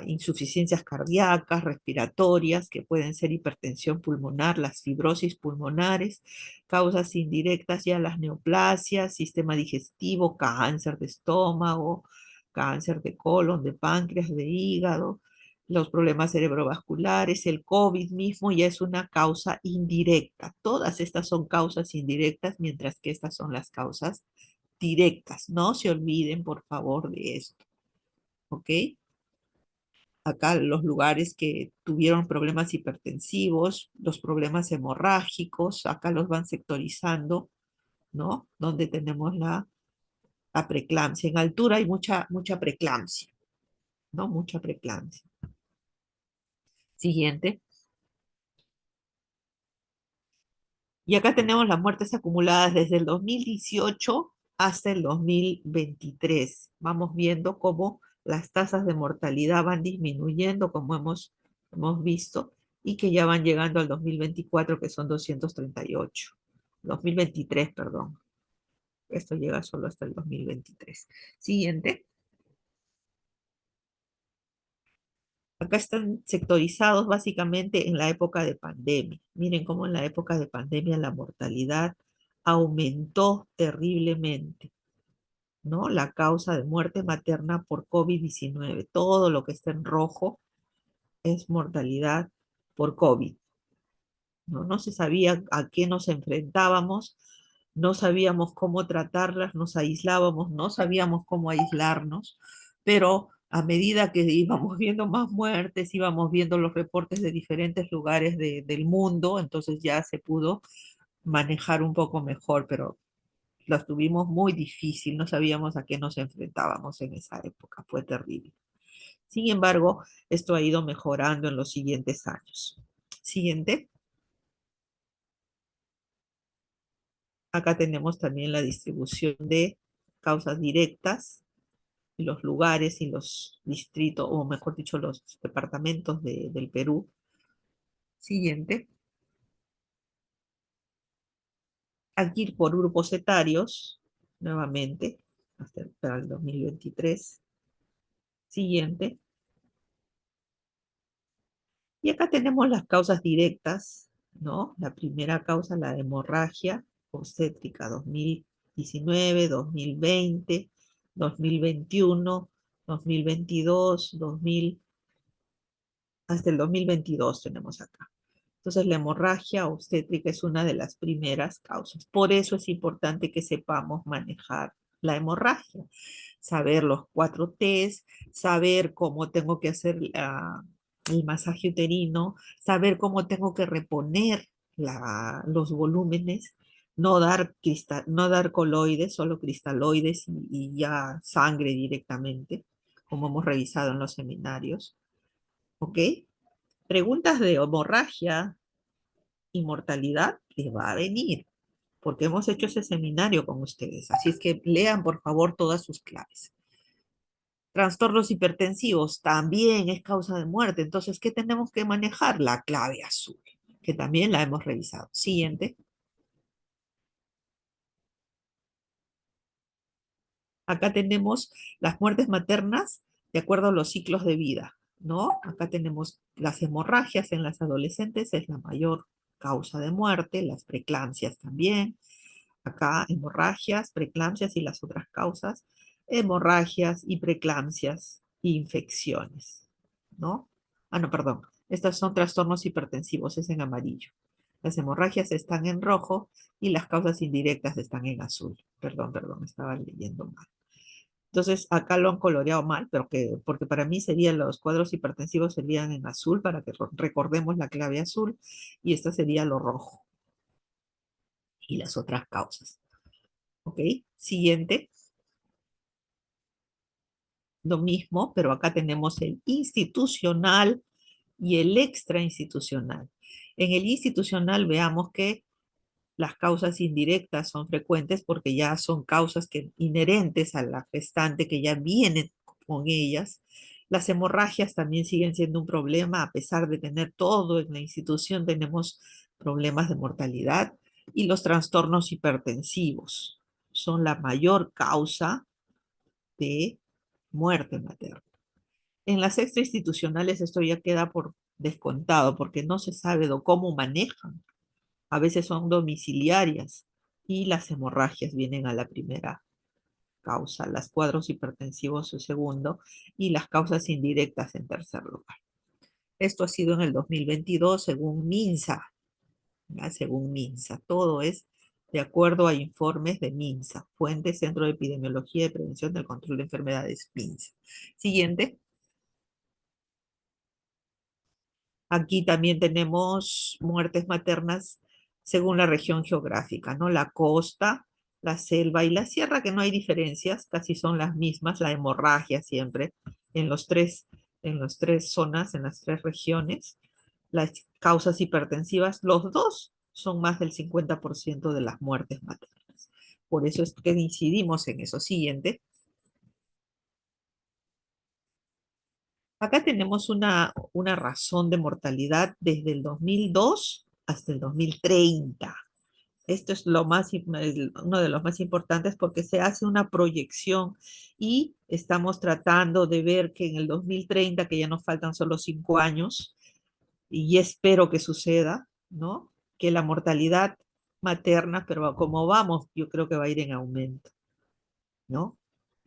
insuficiencias cardíacas, respiratorias, que pueden ser hipertensión pulmonar, las fibrosis pulmonares, causas indirectas ya las neoplasias, sistema digestivo, cáncer de estómago, cáncer de colon, de páncreas, de hígado, los problemas cerebrovasculares, el COVID mismo ya es una causa indirecta. Todas estas son causas indirectas, mientras que estas son las causas directas. No se olviden, por favor, de esto. ¿Ok? Acá los lugares que tuvieron problemas hipertensivos, los problemas hemorrágicos, acá los van sectorizando, ¿no? Donde tenemos la preeclampsia. En altura hay mucha preeclampsia, ¿no? Mucha preeclampsia. Siguiente. Y acá tenemos las muertes acumuladas desde el 2018 hasta el 2023. Vamos viendo cómo las tasas de mortalidad van disminuyendo, como hemos visto, y que ya van llegando al 2024, que son 238. 2023, perdón. Esto llega solo hasta el 2023. Siguiente. Acá están sectorizados básicamente en la época de pandemia. Miren cómo en la época de pandemia la mortalidad aumentó terriblemente, ¿no? La causa de muerte materna por COVID-19. Todo lo que está en rojo es mortalidad por COVID. ¿No? No se sabía a qué nos enfrentábamos, no sabíamos cómo tratarlas, nos aislábamos, no sabíamos cómo aislarnos, pero a medida que íbamos viendo más muertes, íbamos viendo los reportes de diferentes lugares del mundo, entonces ya se pudo manejar un poco mejor, pero lo tuvimos muy difícil, no sabíamos a qué nos enfrentábamos en esa época, fue terrible. Sin embargo, esto ha ido mejorando en los siguientes años. Siguiente. Acá tenemos también la distribución de causas directas, los lugares y los distritos, o mejor dicho, los departamentos del Perú. Siguiente. Aquí por grupos etarios, nuevamente, para el 2023. Siguiente. Y acá tenemos las causas directas, ¿no? La primera causa, la hemorragia obstétrica 2019, 2020, 2021, 2022, 2000, hasta el 2022 tenemos acá. Entonces, la hemorragia obstétrica es una de las primeras causas. Por eso es importante que sepamos manejar la hemorragia, saber los 4 T's, saber cómo tengo que hacer el masaje uterino, saber cómo tengo que reponer los volúmenes, no dar coloides, solo cristaloides y ya sangre directamente, como hemos revisado en los seminarios. ¿Ok? Preguntas de hemorragia y mortalidad les va a venir, porque hemos hecho ese seminario con ustedes. Así es que lean, por favor, todas sus claves. Trastornos hipertensivos también es causa de muerte. Entonces, ¿qué tenemos que manejar? La clave azul, que también la hemos revisado. Siguiente. Acá tenemos las muertes maternas de acuerdo a los ciclos de vida, ¿no? Acá tenemos las hemorragias en las adolescentes, es la mayor causa de muerte, las preeclampsias también. Acá hemorragias, preeclampsias y las otras causas, hemorragias y preeclampsias, infecciones, ¿no? Ah, no, perdón. Estos son trastornos hipertensivos, es en amarillo. Las hemorragias están en rojo y las causas indirectas están en azul. Perdón, estaba leyendo mal. Entonces, acá lo han coloreado mal, pero porque para mí serían los cuadros hipertensivos serían en azul para que recordemos la clave azul y esta sería lo rojo y las otras causas. ¿Ok? Siguiente. Lo mismo, pero acá tenemos el institucional y el extrainstitucional. En el institucional veamos que las causas indirectas son frecuentes porque ya son causas inherentes a la gestante que ya vienen con ellas. Las hemorragias también siguen siendo un problema, a pesar de tener todo en la institución, tenemos problemas de mortalidad. Y los trastornos hipertensivos son la mayor causa de muerte materna. En las extrainstitucionales esto ya queda por descontado porque no se sabe cómo manejan. A veces son domiciliarias y las hemorragias vienen a la primera causa, los cuadros hipertensivos en segundo y las causas indirectas en tercer lugar. Esto ha sido en el 2022 según MINSA, ¿ya? Según MINSA. Todo es de acuerdo a informes de MINSA, Fuente Centro de Epidemiología y Prevención del Control de Enfermedades, MINSA. Siguiente. Aquí también tenemos muertes maternas según la región geográfica, ¿no? La costa, la selva y la sierra, que no hay diferencias, casi son las mismas, la hemorragia siempre en las tres zonas, en las tres regiones. Las causas hipertensivas, los dos son más del 50% de las muertes maternas. Por eso es que incidimos en eso. Siguiente. Acá tenemos una razón de mortalidad desde el 2002 hasta el 2030. Esto es uno de los más importantes porque se hace una proyección y estamos tratando de ver que en el 2030, que ya nos faltan solo 5 años, y espero que suceda, ¿no? Que la mortalidad materna, pero como vamos, yo creo que va a ir en aumento, ¿no?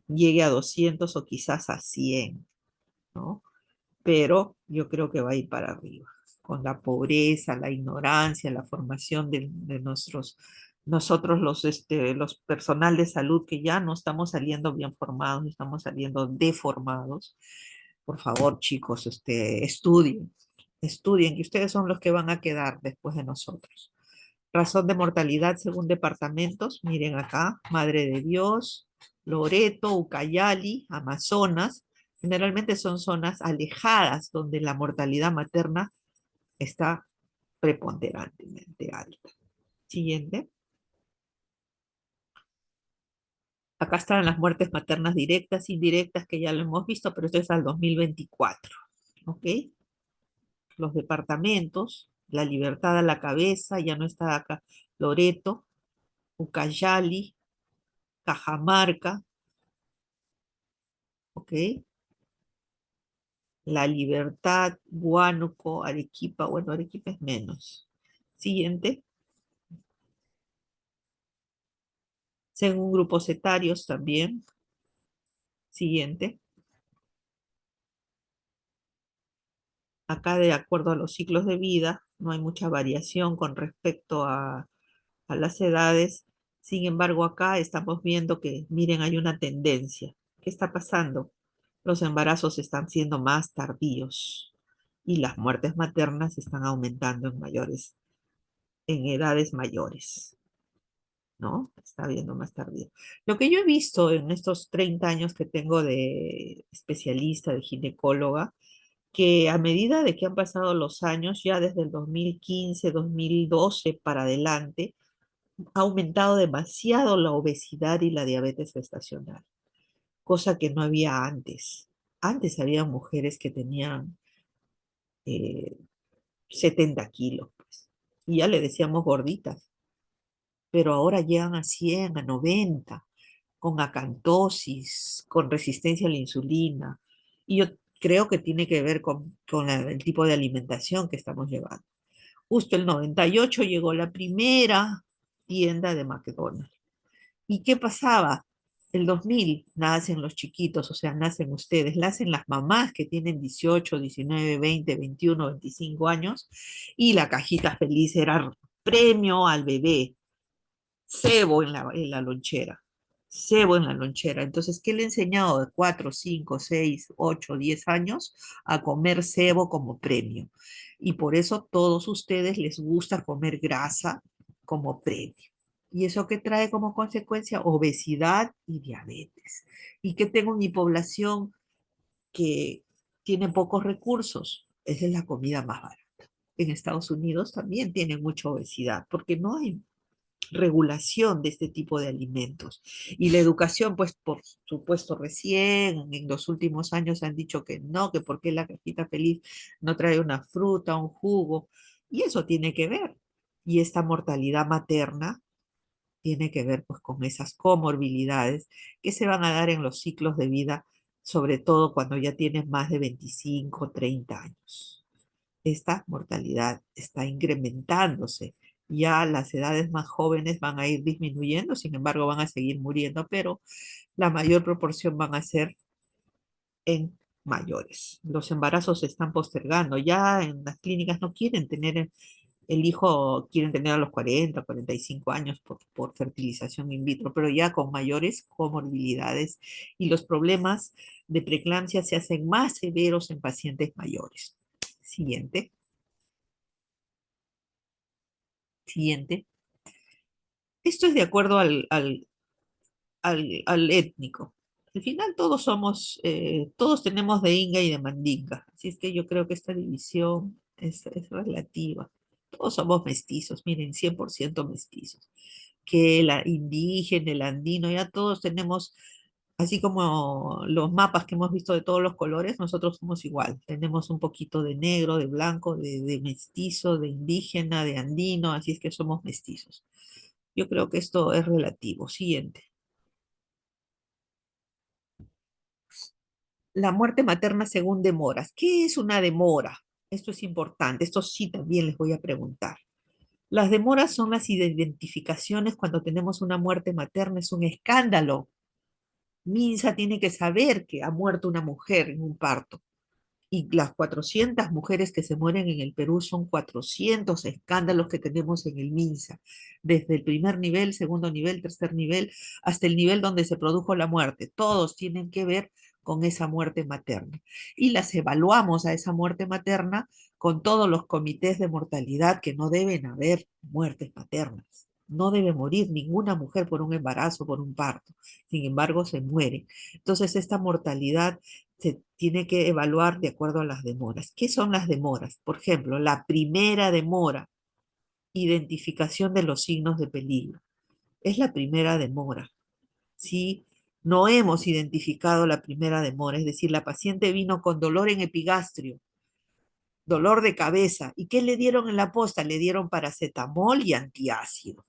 Llegue a 200 o quizás a 100, ¿no? Pero yo creo que va a ir para arriba, con la pobreza, la ignorancia, la formación de nosotros los personal de salud que ya no estamos saliendo bien formados, estamos saliendo deformados. Por favor, chicos, estudien, que ustedes son los que van a quedar después de nosotros. Razón de mortalidad según departamentos, miren acá, Madre de Dios, Loreto, Ucayali, Amazonas, generalmente son zonas alejadas donde la mortalidad materna está preponderantemente alta. Siguiente. Acá están las muertes maternas directas, indirectas, que ya lo hemos visto, pero esto es al 2024. ¿Ok? Los departamentos, La Libertad a la cabeza, ya no está acá, Loreto, Ucayali, Cajamarca, ¿ok? La Libertad, Huánuco, Arequipa, bueno, Arequipa es menos. Siguiente. Según grupos etarios también. Siguiente. Acá de acuerdo a los ciclos de vida, no hay mucha variación con respecto a las edades. Sin embargo, acá estamos viendo que, miren, hay una tendencia. ¿Qué está pasando? Los embarazos están siendo más tardíos y las muertes maternas están aumentando en edades mayores, ¿no? Está viendo más tardío. Lo que yo he visto en estos 30 años que tengo de especialista, de ginecóloga, que a medida de que han pasado los años, ya desde el 2015, 2012 para adelante, ha aumentado demasiado la obesidad y la diabetes gestacional, cosa que no había antes. Antes había mujeres que tenían eh, 70 kilos, pues, y ya le decíamos gorditas, pero ahora llegan a 100, a 90. con acantosis, con resistencia a la insulina. Y yo creo que tiene que ver con el tipo de alimentación que estamos llevando. Justo el 98 llegó la primera tienda de McDonald's. ¿Y qué pasaba? El 2000 nacen los chiquitos, o sea, nacen ustedes, nacen las mamás que tienen 18, 19, 20, 21, 25 años, y la cajita feliz era premio al bebé, cebo en la lonchera, cebo en la lonchera. Entonces, ¿qué le he enseñado de 4, 5, 6, 8, 10 años a comer cebo como premio? Y por eso todos ustedes les gusta comer grasa como premio. ¿Y eso qué trae como consecuencia? Obesidad y diabetes. ¿Y qué tengo en mi población que tiene pocos recursos? Esa es la comida más barata. En Estados Unidos también tienen mucha obesidad porque no hay regulación de este tipo de alimentos. Y la educación, pues por supuesto, recién en los últimos años han dicho que no, que por qué la cajita feliz no trae una fruta, un jugo. Y eso tiene que ver. Y esta mortalidad materna tiene que ver pues con esas comorbilidades que se van a dar en los ciclos de vida, sobre todo cuando ya tienes más de 25, 30 años. Esta mortalidad está incrementándose. Ya las edades más jóvenes van a ir disminuyendo, sin embargo van a seguir muriendo, pero la mayor proporción van a ser en mayores. Los embarazos se están postergando. Ya en las clínicas no quieren tener el hijo, quieren tener a los 40, 45 años por fertilización in vitro, pero ya con mayores comorbilidades y los problemas de preeclampsia se hacen más severos en pacientes mayores. Siguiente. Siguiente. Esto es de acuerdo al étnico. Al final todos somos, todos tenemos de Inga y de Mandinga. Así es que yo creo que esta división es relativa. Todos somos mestizos, miren, 100% mestizos. Que el indígena, el andino, ya todos tenemos, así como los mapas que hemos visto de todos los colores, nosotros somos igual. Tenemos un poquito de negro, de blanco, de mestizo, de indígena, de andino, así es que somos mestizos. Yo creo que esto es relativo. Siguiente. La muerte materna según demoras. ¿Qué es una demora? Esto es importante. Esto sí también les voy a preguntar. Las demoras son las identificaciones cuando tenemos una muerte materna. Es un escándalo. Minsa tiene que saber que ha muerto una mujer en un parto. Y las 400 mujeres que se mueren en el Perú son 400 escándalos que tenemos en el MINSA, desde el primer nivel, segundo nivel, tercer nivel, hasta el nivel donde se produjo la muerte. Todos tienen que ver con esa muerte materna. Y las evaluamos a esa muerte materna con todos los comités de mortalidad, que no deben haber muertes maternas. No debe morir ninguna mujer por un embarazo, por un parto. Sin embargo, se muere. Entonces, esta mortalidad se tiene que evaluar de acuerdo a las demoras. ¿Qué son las demoras? Por ejemplo, la primera demora, identificación de los signos de peligro. Es la primera demora. Si no hemos identificado la primera demora, es decir, la paciente vino con dolor en epigastrio, dolor de cabeza, ¿y qué le dieron en la posta? Le dieron paracetamol y antiácido.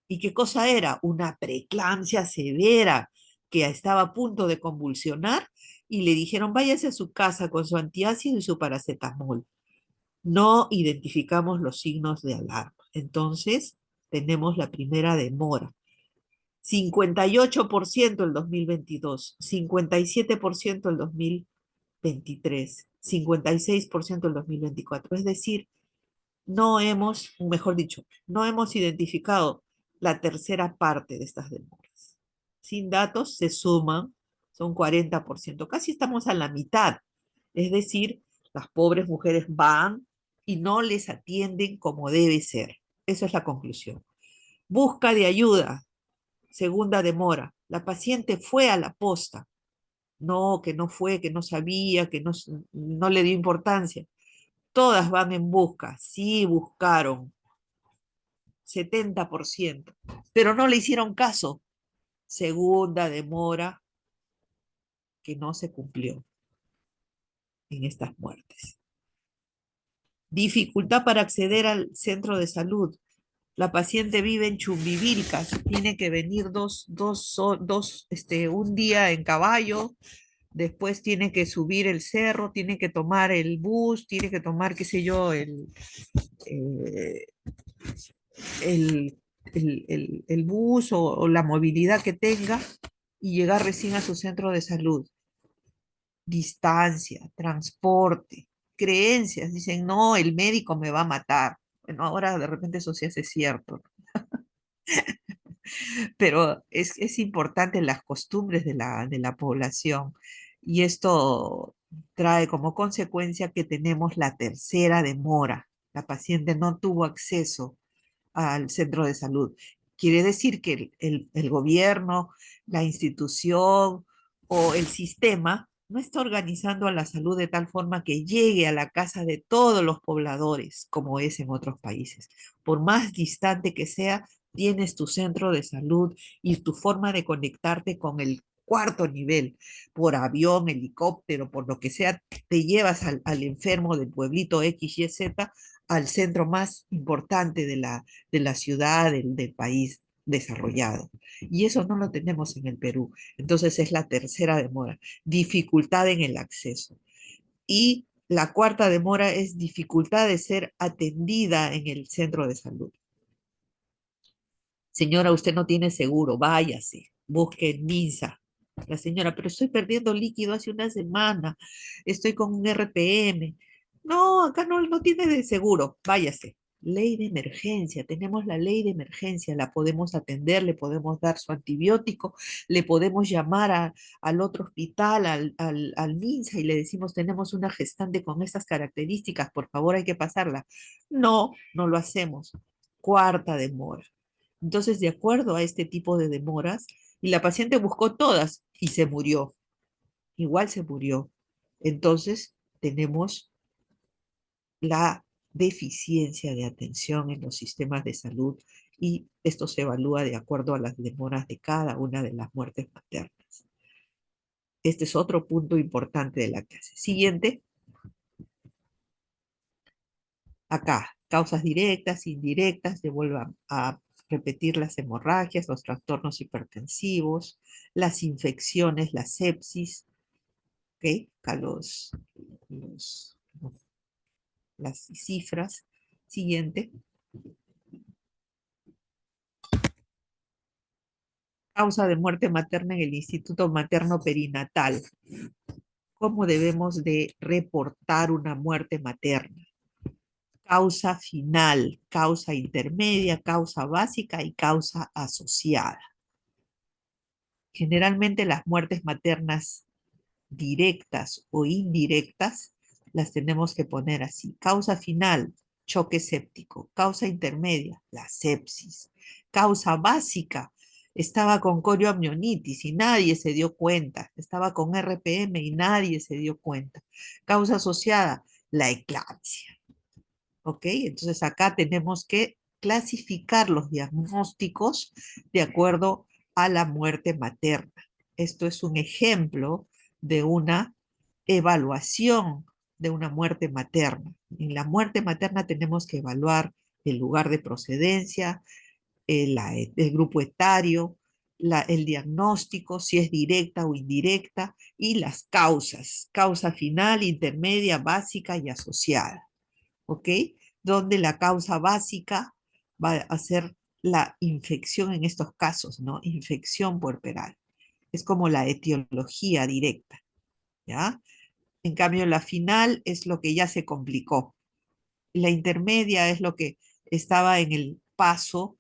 ¿Y qué cosa era? Una preeclampsia severa que estaba a punto de convulsionar y le dijeron váyase a su casa con su antiácido y su paracetamol. No identificamos los signos de alarma. Entonces, tenemos la primera demora. 58% el 2022, 57% el 2023, 56% el 2024. Es decir, no hemos, mejor dicho, no hemos identificado la tercera parte de estas demoras. Sin datos se suman, son 40%, casi estamos a la mitad. Es decir, las pobres mujeres van y no les atienden como debe ser. Esa es la conclusión. Busca de ayuda, segunda demora. La paciente fue a la posta. No, que no fue, que no sabía, que no le dio importancia. Todas van en busca, sí buscaron, 70%, pero no le hicieron caso. Segunda demora que no se cumplió en estas muertes. Dificultad para acceder al centro de salud. La paciente vive en Chumbivilcas, tiene que venir un día en caballo, después tiene que subir el cerro, tiene que tomar el bus, tiene que tomar, qué sé yo, eh, el, el bus o la movilidad que tenga y llegar recién a su centro de salud. Distancia, transporte, creencias. Dicen, no, el médico me va a matar. Bueno, ahora de repente eso sí hace cierto, pero es importante las costumbres de la población y esto trae como consecuencia que tenemos la tercera demora. La paciente no tuvo acceso al centro de salud. Quiere decir que el gobierno, la institución o el sistema no está organizando a la salud de tal forma que llegue a la casa de todos los pobladores, como es en otros países. Por más distante que sea, tienes tu centro de salud y tu forma de conectarte con el cuarto nivel, por avión, helicóptero, por lo que sea, te llevas al enfermo del pueblito X, Y, Z al centro más importante de la ciudad, del país desarrollado. Y eso no lo tenemos en el Perú. Entonces es la tercera demora, dificultad en el acceso. Y la cuarta demora es dificultad de ser atendida en el centro de salud. Señora, usted no tiene seguro, váyase, busque en MINSA. La señora, pero estoy perdiendo líquido hace una semana, estoy con un RPM. No, acá no tiene de seguro, váyase. Ley de emergencia, tenemos la ley de emergencia, la podemos atender, le podemos dar su antibiótico, le podemos llamar al otro hospital, al MINSA y le decimos, tenemos una gestante con estas características, por favor hay que pasarla. No, no lo hacemos. Cuarta demora. Entonces, de acuerdo a este tipo de demoras, y la paciente buscó todas y se murió, igual se murió. Entonces, tenemos la deficiencia de atención en los sistemas de salud y esto se evalúa de acuerdo a las demoras de cada una de las muertes maternas. Este es otro punto importante de la clase. Siguiente. Acá, causas directas, indirectas, se vuelvan a repetir las hemorragias, los trastornos hipertensivos, las infecciones, la sepsis, ¿ok? Acá los- las cifras. Siguiente. Causa de muerte materna en el Instituto Materno Perinatal. ¿Cómo debemos de reportar una muerte materna? Causa final, causa intermedia, causa básica y causa asociada. Generalmente las muertes maternas directas o indirectas las tenemos que poner así. Causa final, choque séptico. Causa intermedia, la sepsis. Causa básica, estaba con corioamnionitis y nadie se dio cuenta. Estaba con RPM y nadie se dio cuenta. Causa asociada, la eclampsia. ¿Ok? Entonces acá tenemos que clasificar los diagnósticos de acuerdo a la muerte materna. Esto es un ejemplo de una evaluación de una muerte materna. En la muerte materna tenemos que evaluar el lugar de procedencia, el grupo etario, el diagnóstico, si es directa o indirecta, y las causas, causa final, intermedia, básica y asociada. ¿Ok? Donde la causa básica va a ser la infección en estos casos, ¿no? Infección puerperal. Es como la etiología directa, ¿ya? En cambio, la final es lo que ya se complicó. La intermedia es lo que estaba en el paso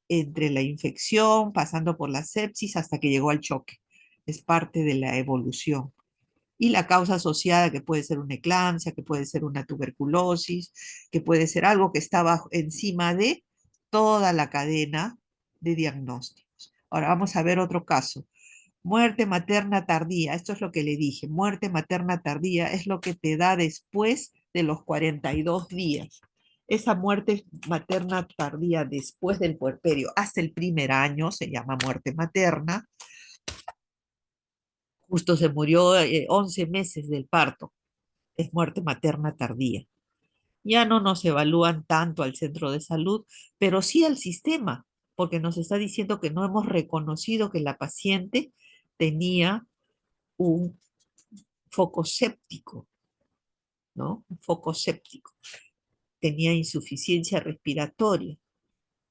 entre la infección, pasando por la sepsis hasta que llegó al choque. Es parte de la evolución. Y la causa asociada, que puede ser una eclampsia, que puede ser una tuberculosis, que puede ser algo que está encima de toda la cadena de diagnósticos. Ahora vamos a ver otro caso. Muerte materna tardía, esto es lo que le dije, muerte materna tardía es lo que te da después de los 42 días. Esa muerte materna tardía después del puerperio hasta el primer año se llama muerte materna. Justo se murió 11 meses del parto, es muerte materna tardía. Ya no nos evalúan tanto al centro de salud, pero sí al sistema, porque nos está diciendo que no hemos reconocido que la paciente tenía un foco séptico, ¿no? Un foco séptico. Tenía insuficiencia respiratoria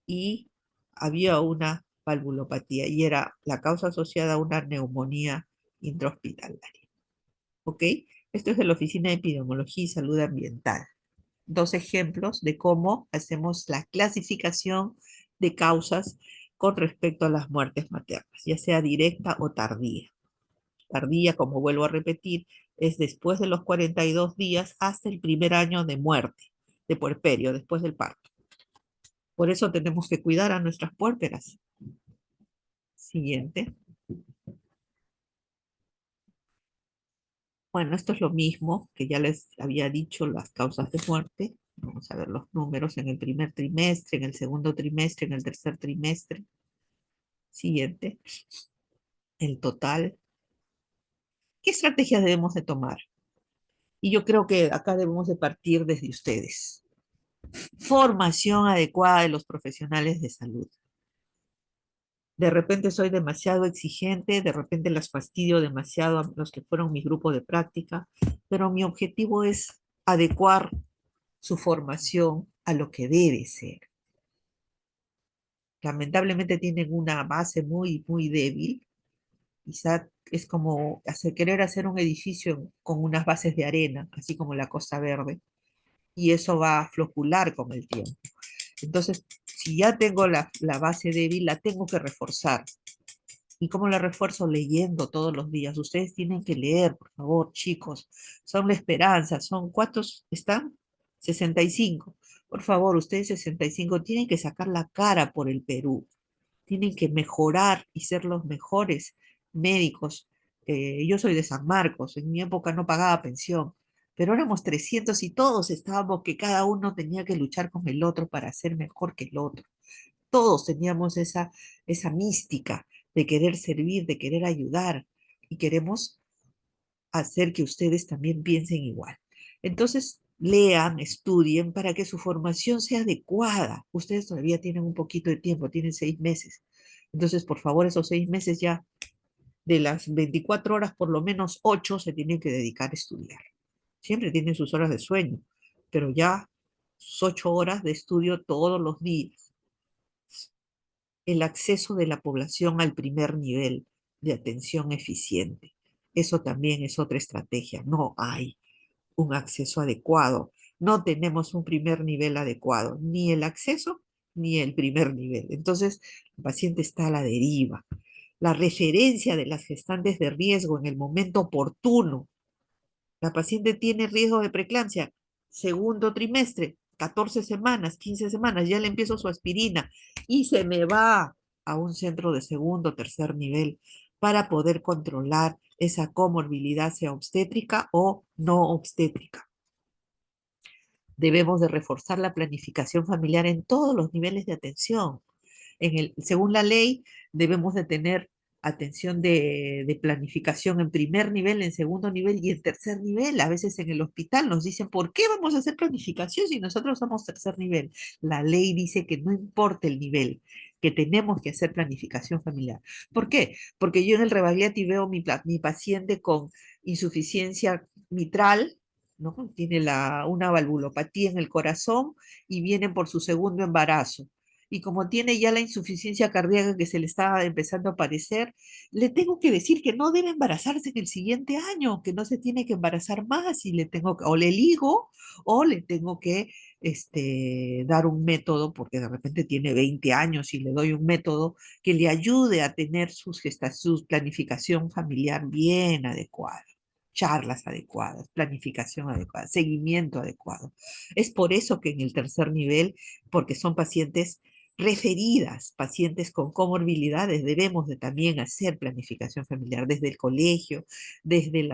y había una valvulopatía y era la causa asociada a una neumonía intrahospitalaria. ¿Ok? Esto es de la Oficina de Epidemiología y Salud Ambiental. Dos ejemplos de cómo hacemos la clasificación de causas con respecto a las muertes maternas, ya sea directa o tardía. Tardía, como vuelvo a repetir, es después de los 42 días hasta el primer año de muerte, de puerperio, después del parto. Por eso tenemos que cuidar a nuestras puérperas. Siguiente. Bueno, esto es lo mismo que ya les había dicho, las causas de muerte. Vamos a ver los números en el primer trimestre, en el segundo trimestre, en el tercer trimestre. Siguiente. El total. ¿Qué estrategias debemos de tomar? Y yo creo que acá debemos de partir desde ustedes. Formación adecuada de los profesionales de salud. De repente soy demasiado exigente, de repente las fastidio demasiado a los que fueron mi grupo de práctica, pero mi objetivo es adecuar su formación a lo que debe ser. Lamentablemente tienen una base muy, muy débil. Quizá es como querer hacer un edificio con unas bases de arena, así como la Costa Verde, y eso va a flocular con el tiempo. Entonces, si ya tengo la base débil, la tengo que reforzar. ¿Y cómo la refuerzo? Leyendo todos los días. Ustedes tienen que leer, por favor, chicos. Son la esperanza. ¿Cuántos están? 65. Por favor, ustedes 65 tienen que sacar la cara por el Perú. Tienen que mejorar y ser los mejores médicos. Yo soy de San Marcos. En mi época no pagaba pensión, pero éramos 300 y todos estábamos que cada uno tenía que luchar con el otro para ser mejor que el otro. Todos teníamos esa mística de querer servir, de querer ayudar y queremos hacer que ustedes también piensen igual. Entonces, lean, estudien para que su formación sea adecuada. Ustedes todavía tienen un poquito de tiempo, tienen 6 meses. Entonces, por favor, esos 6 meses ya, de las 24 horas, por lo menos 8 se tienen que dedicar a estudiar. Siempre tienen sus horas de sueño, pero ya sus 8 horas de estudio todos los días. El acceso de la población al primer nivel de atención eficiente. Eso también es otra estrategia. No hay un acceso adecuado. No tenemos un primer nivel adecuado, ni el acceso ni el primer nivel. Entonces, el paciente está a la deriva. La referencia de las gestantes de riesgo en el momento oportuno. La paciente tiene riesgo de preeclampsia, segundo trimestre, 14 semanas, 15 semanas, ya le empiezo su aspirina y se me va a un centro de segundo o tercer nivel para poder controlar esa comorbilidad, sea obstétrica o no obstétrica. Debemos de reforzar la planificación familiar en todos los niveles de atención. Según la ley, debemos de tener atención de planificación en primer nivel, en segundo nivel y en tercer nivel. A veces en el hospital nos dicen, ¿por qué vamos a hacer planificación si nosotros somos tercer nivel? La ley dice que no importa el nivel, que tenemos que hacer planificación familiar. ¿Por qué? Porque yo en el Rebagliati veo mi paciente con insuficiencia mitral, ¿no? Tiene una valvulopatía en el corazón y vienen por su segundo embarazo y como tiene ya la insuficiencia cardíaca que se le está empezando a aparecer, le tengo que decir que no debe embarazarse en el siguiente año, que no se tiene que embarazar más y o le ligo o le tengo que dar un método, porque de repente tiene 20 años y le doy un método que le ayude a tener su planificación familiar bien adecuada, charlas adecuadas, planificación adecuada, seguimiento adecuado. Es por eso que en el tercer nivel, porque son pacientes referidas, pacientes con comorbilidades, debemos de también hacer planificación familiar desde el colegio, desde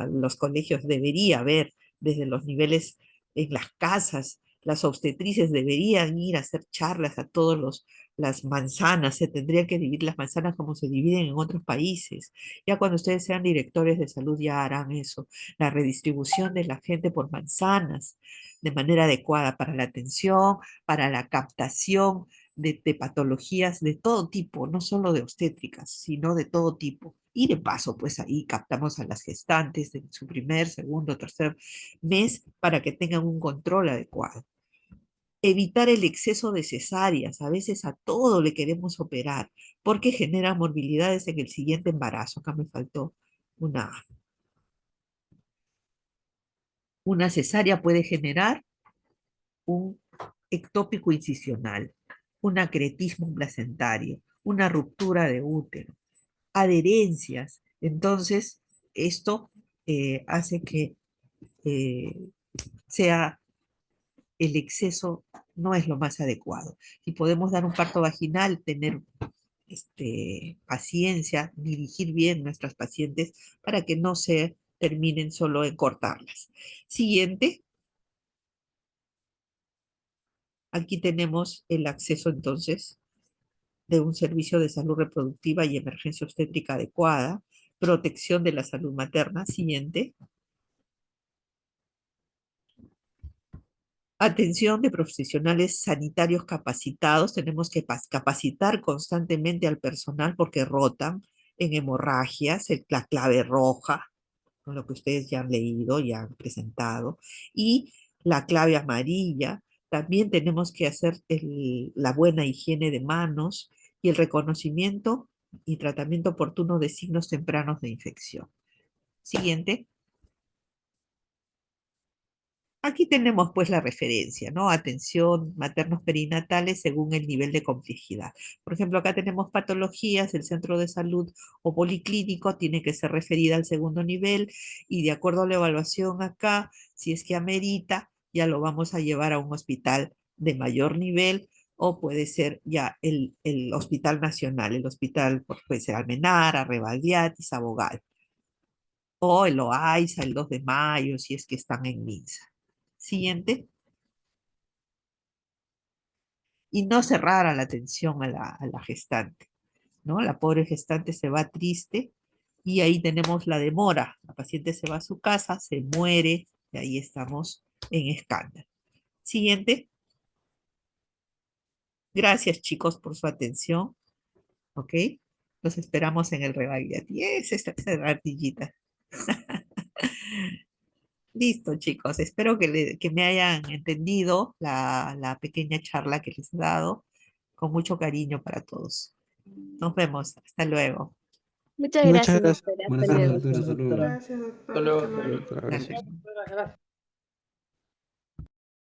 los colegios debería haber, desde los niveles en las casas, las obstetrices deberían ir a hacer charlas a todos las manzanas, se tendrían que dividir las manzanas como se dividen en otros países. Ya cuando ustedes sean directores de salud ya harán eso, la redistribución de la gente por manzanas de manera adecuada para la atención, para la captación de patologías de todo tipo, no solo de obstétricas, sino de todo tipo. Y de paso, pues ahí captamos a las gestantes en su primer, segundo, tercer mes para que tengan un control adecuado. Evitar el exceso de cesáreas. A veces a todo le queremos operar porque genera morbilidades en el siguiente embarazo. Acá me faltó una cesárea puede generar un ectópico incisional, un acretismo placentario, una ruptura de útero, adherencias. Entonces, esto hace que sea el exceso no es lo más adecuado. Si podemos dar un parto vaginal, tener paciencia, dirigir bien nuestras pacientes para que no se terminen solo en cortarlas. Siguiente. Aquí tenemos el acceso entonces de un servicio de salud reproductiva y emergencia obstétrica adecuada, protección de la salud materna. Siguiente. Atención de profesionales sanitarios capacitados. Tenemos que capacitar constantemente al personal porque rotan en hemorragias, la clave roja, con lo que ustedes ya han leído, ya han presentado, y la clave amarilla. También tenemos que hacer la buena higiene de manos y el reconocimiento y tratamiento oportuno de signos tempranos de infección. Siguiente. Aquí tenemos pues la referencia, ¿no? Atención maternos perinatales según el nivel de complejidad. Por ejemplo, acá tenemos patologías, el centro de salud o policlínico tiene que ser referida al segundo nivel y de acuerdo a la evaluación acá, si es que amerita, ya lo vamos a llevar a un hospital de mayor nivel o puede ser ya el hospital nacional, el hospital pues, puede ser Almenara, Rebaldiatis, Abogal o el OAISA, el 2 de mayo, si es que están en MINSA. Siguiente. Y no cerrar a la atención a la gestante, ¿no? La pobre gestante se va triste y ahí tenemos la demora. La paciente se va a su casa, se muere y ahí estamos en escándalo. Siguiente. Gracias, chicos, por su atención. ¿Ok? Los esperamos en el rebaile. Esa ardillita. Listo, chicos. Espero que me hayan entendido la pequeña charla que les he dado con mucho cariño para todos. Nos vemos. Hasta luego. Muchas Muchas gracias, gracias. doctora. Hasta Buenas tardes, luego. doctora. Hasta luego. Gracias, doctora. Hasta luego. Hasta luego.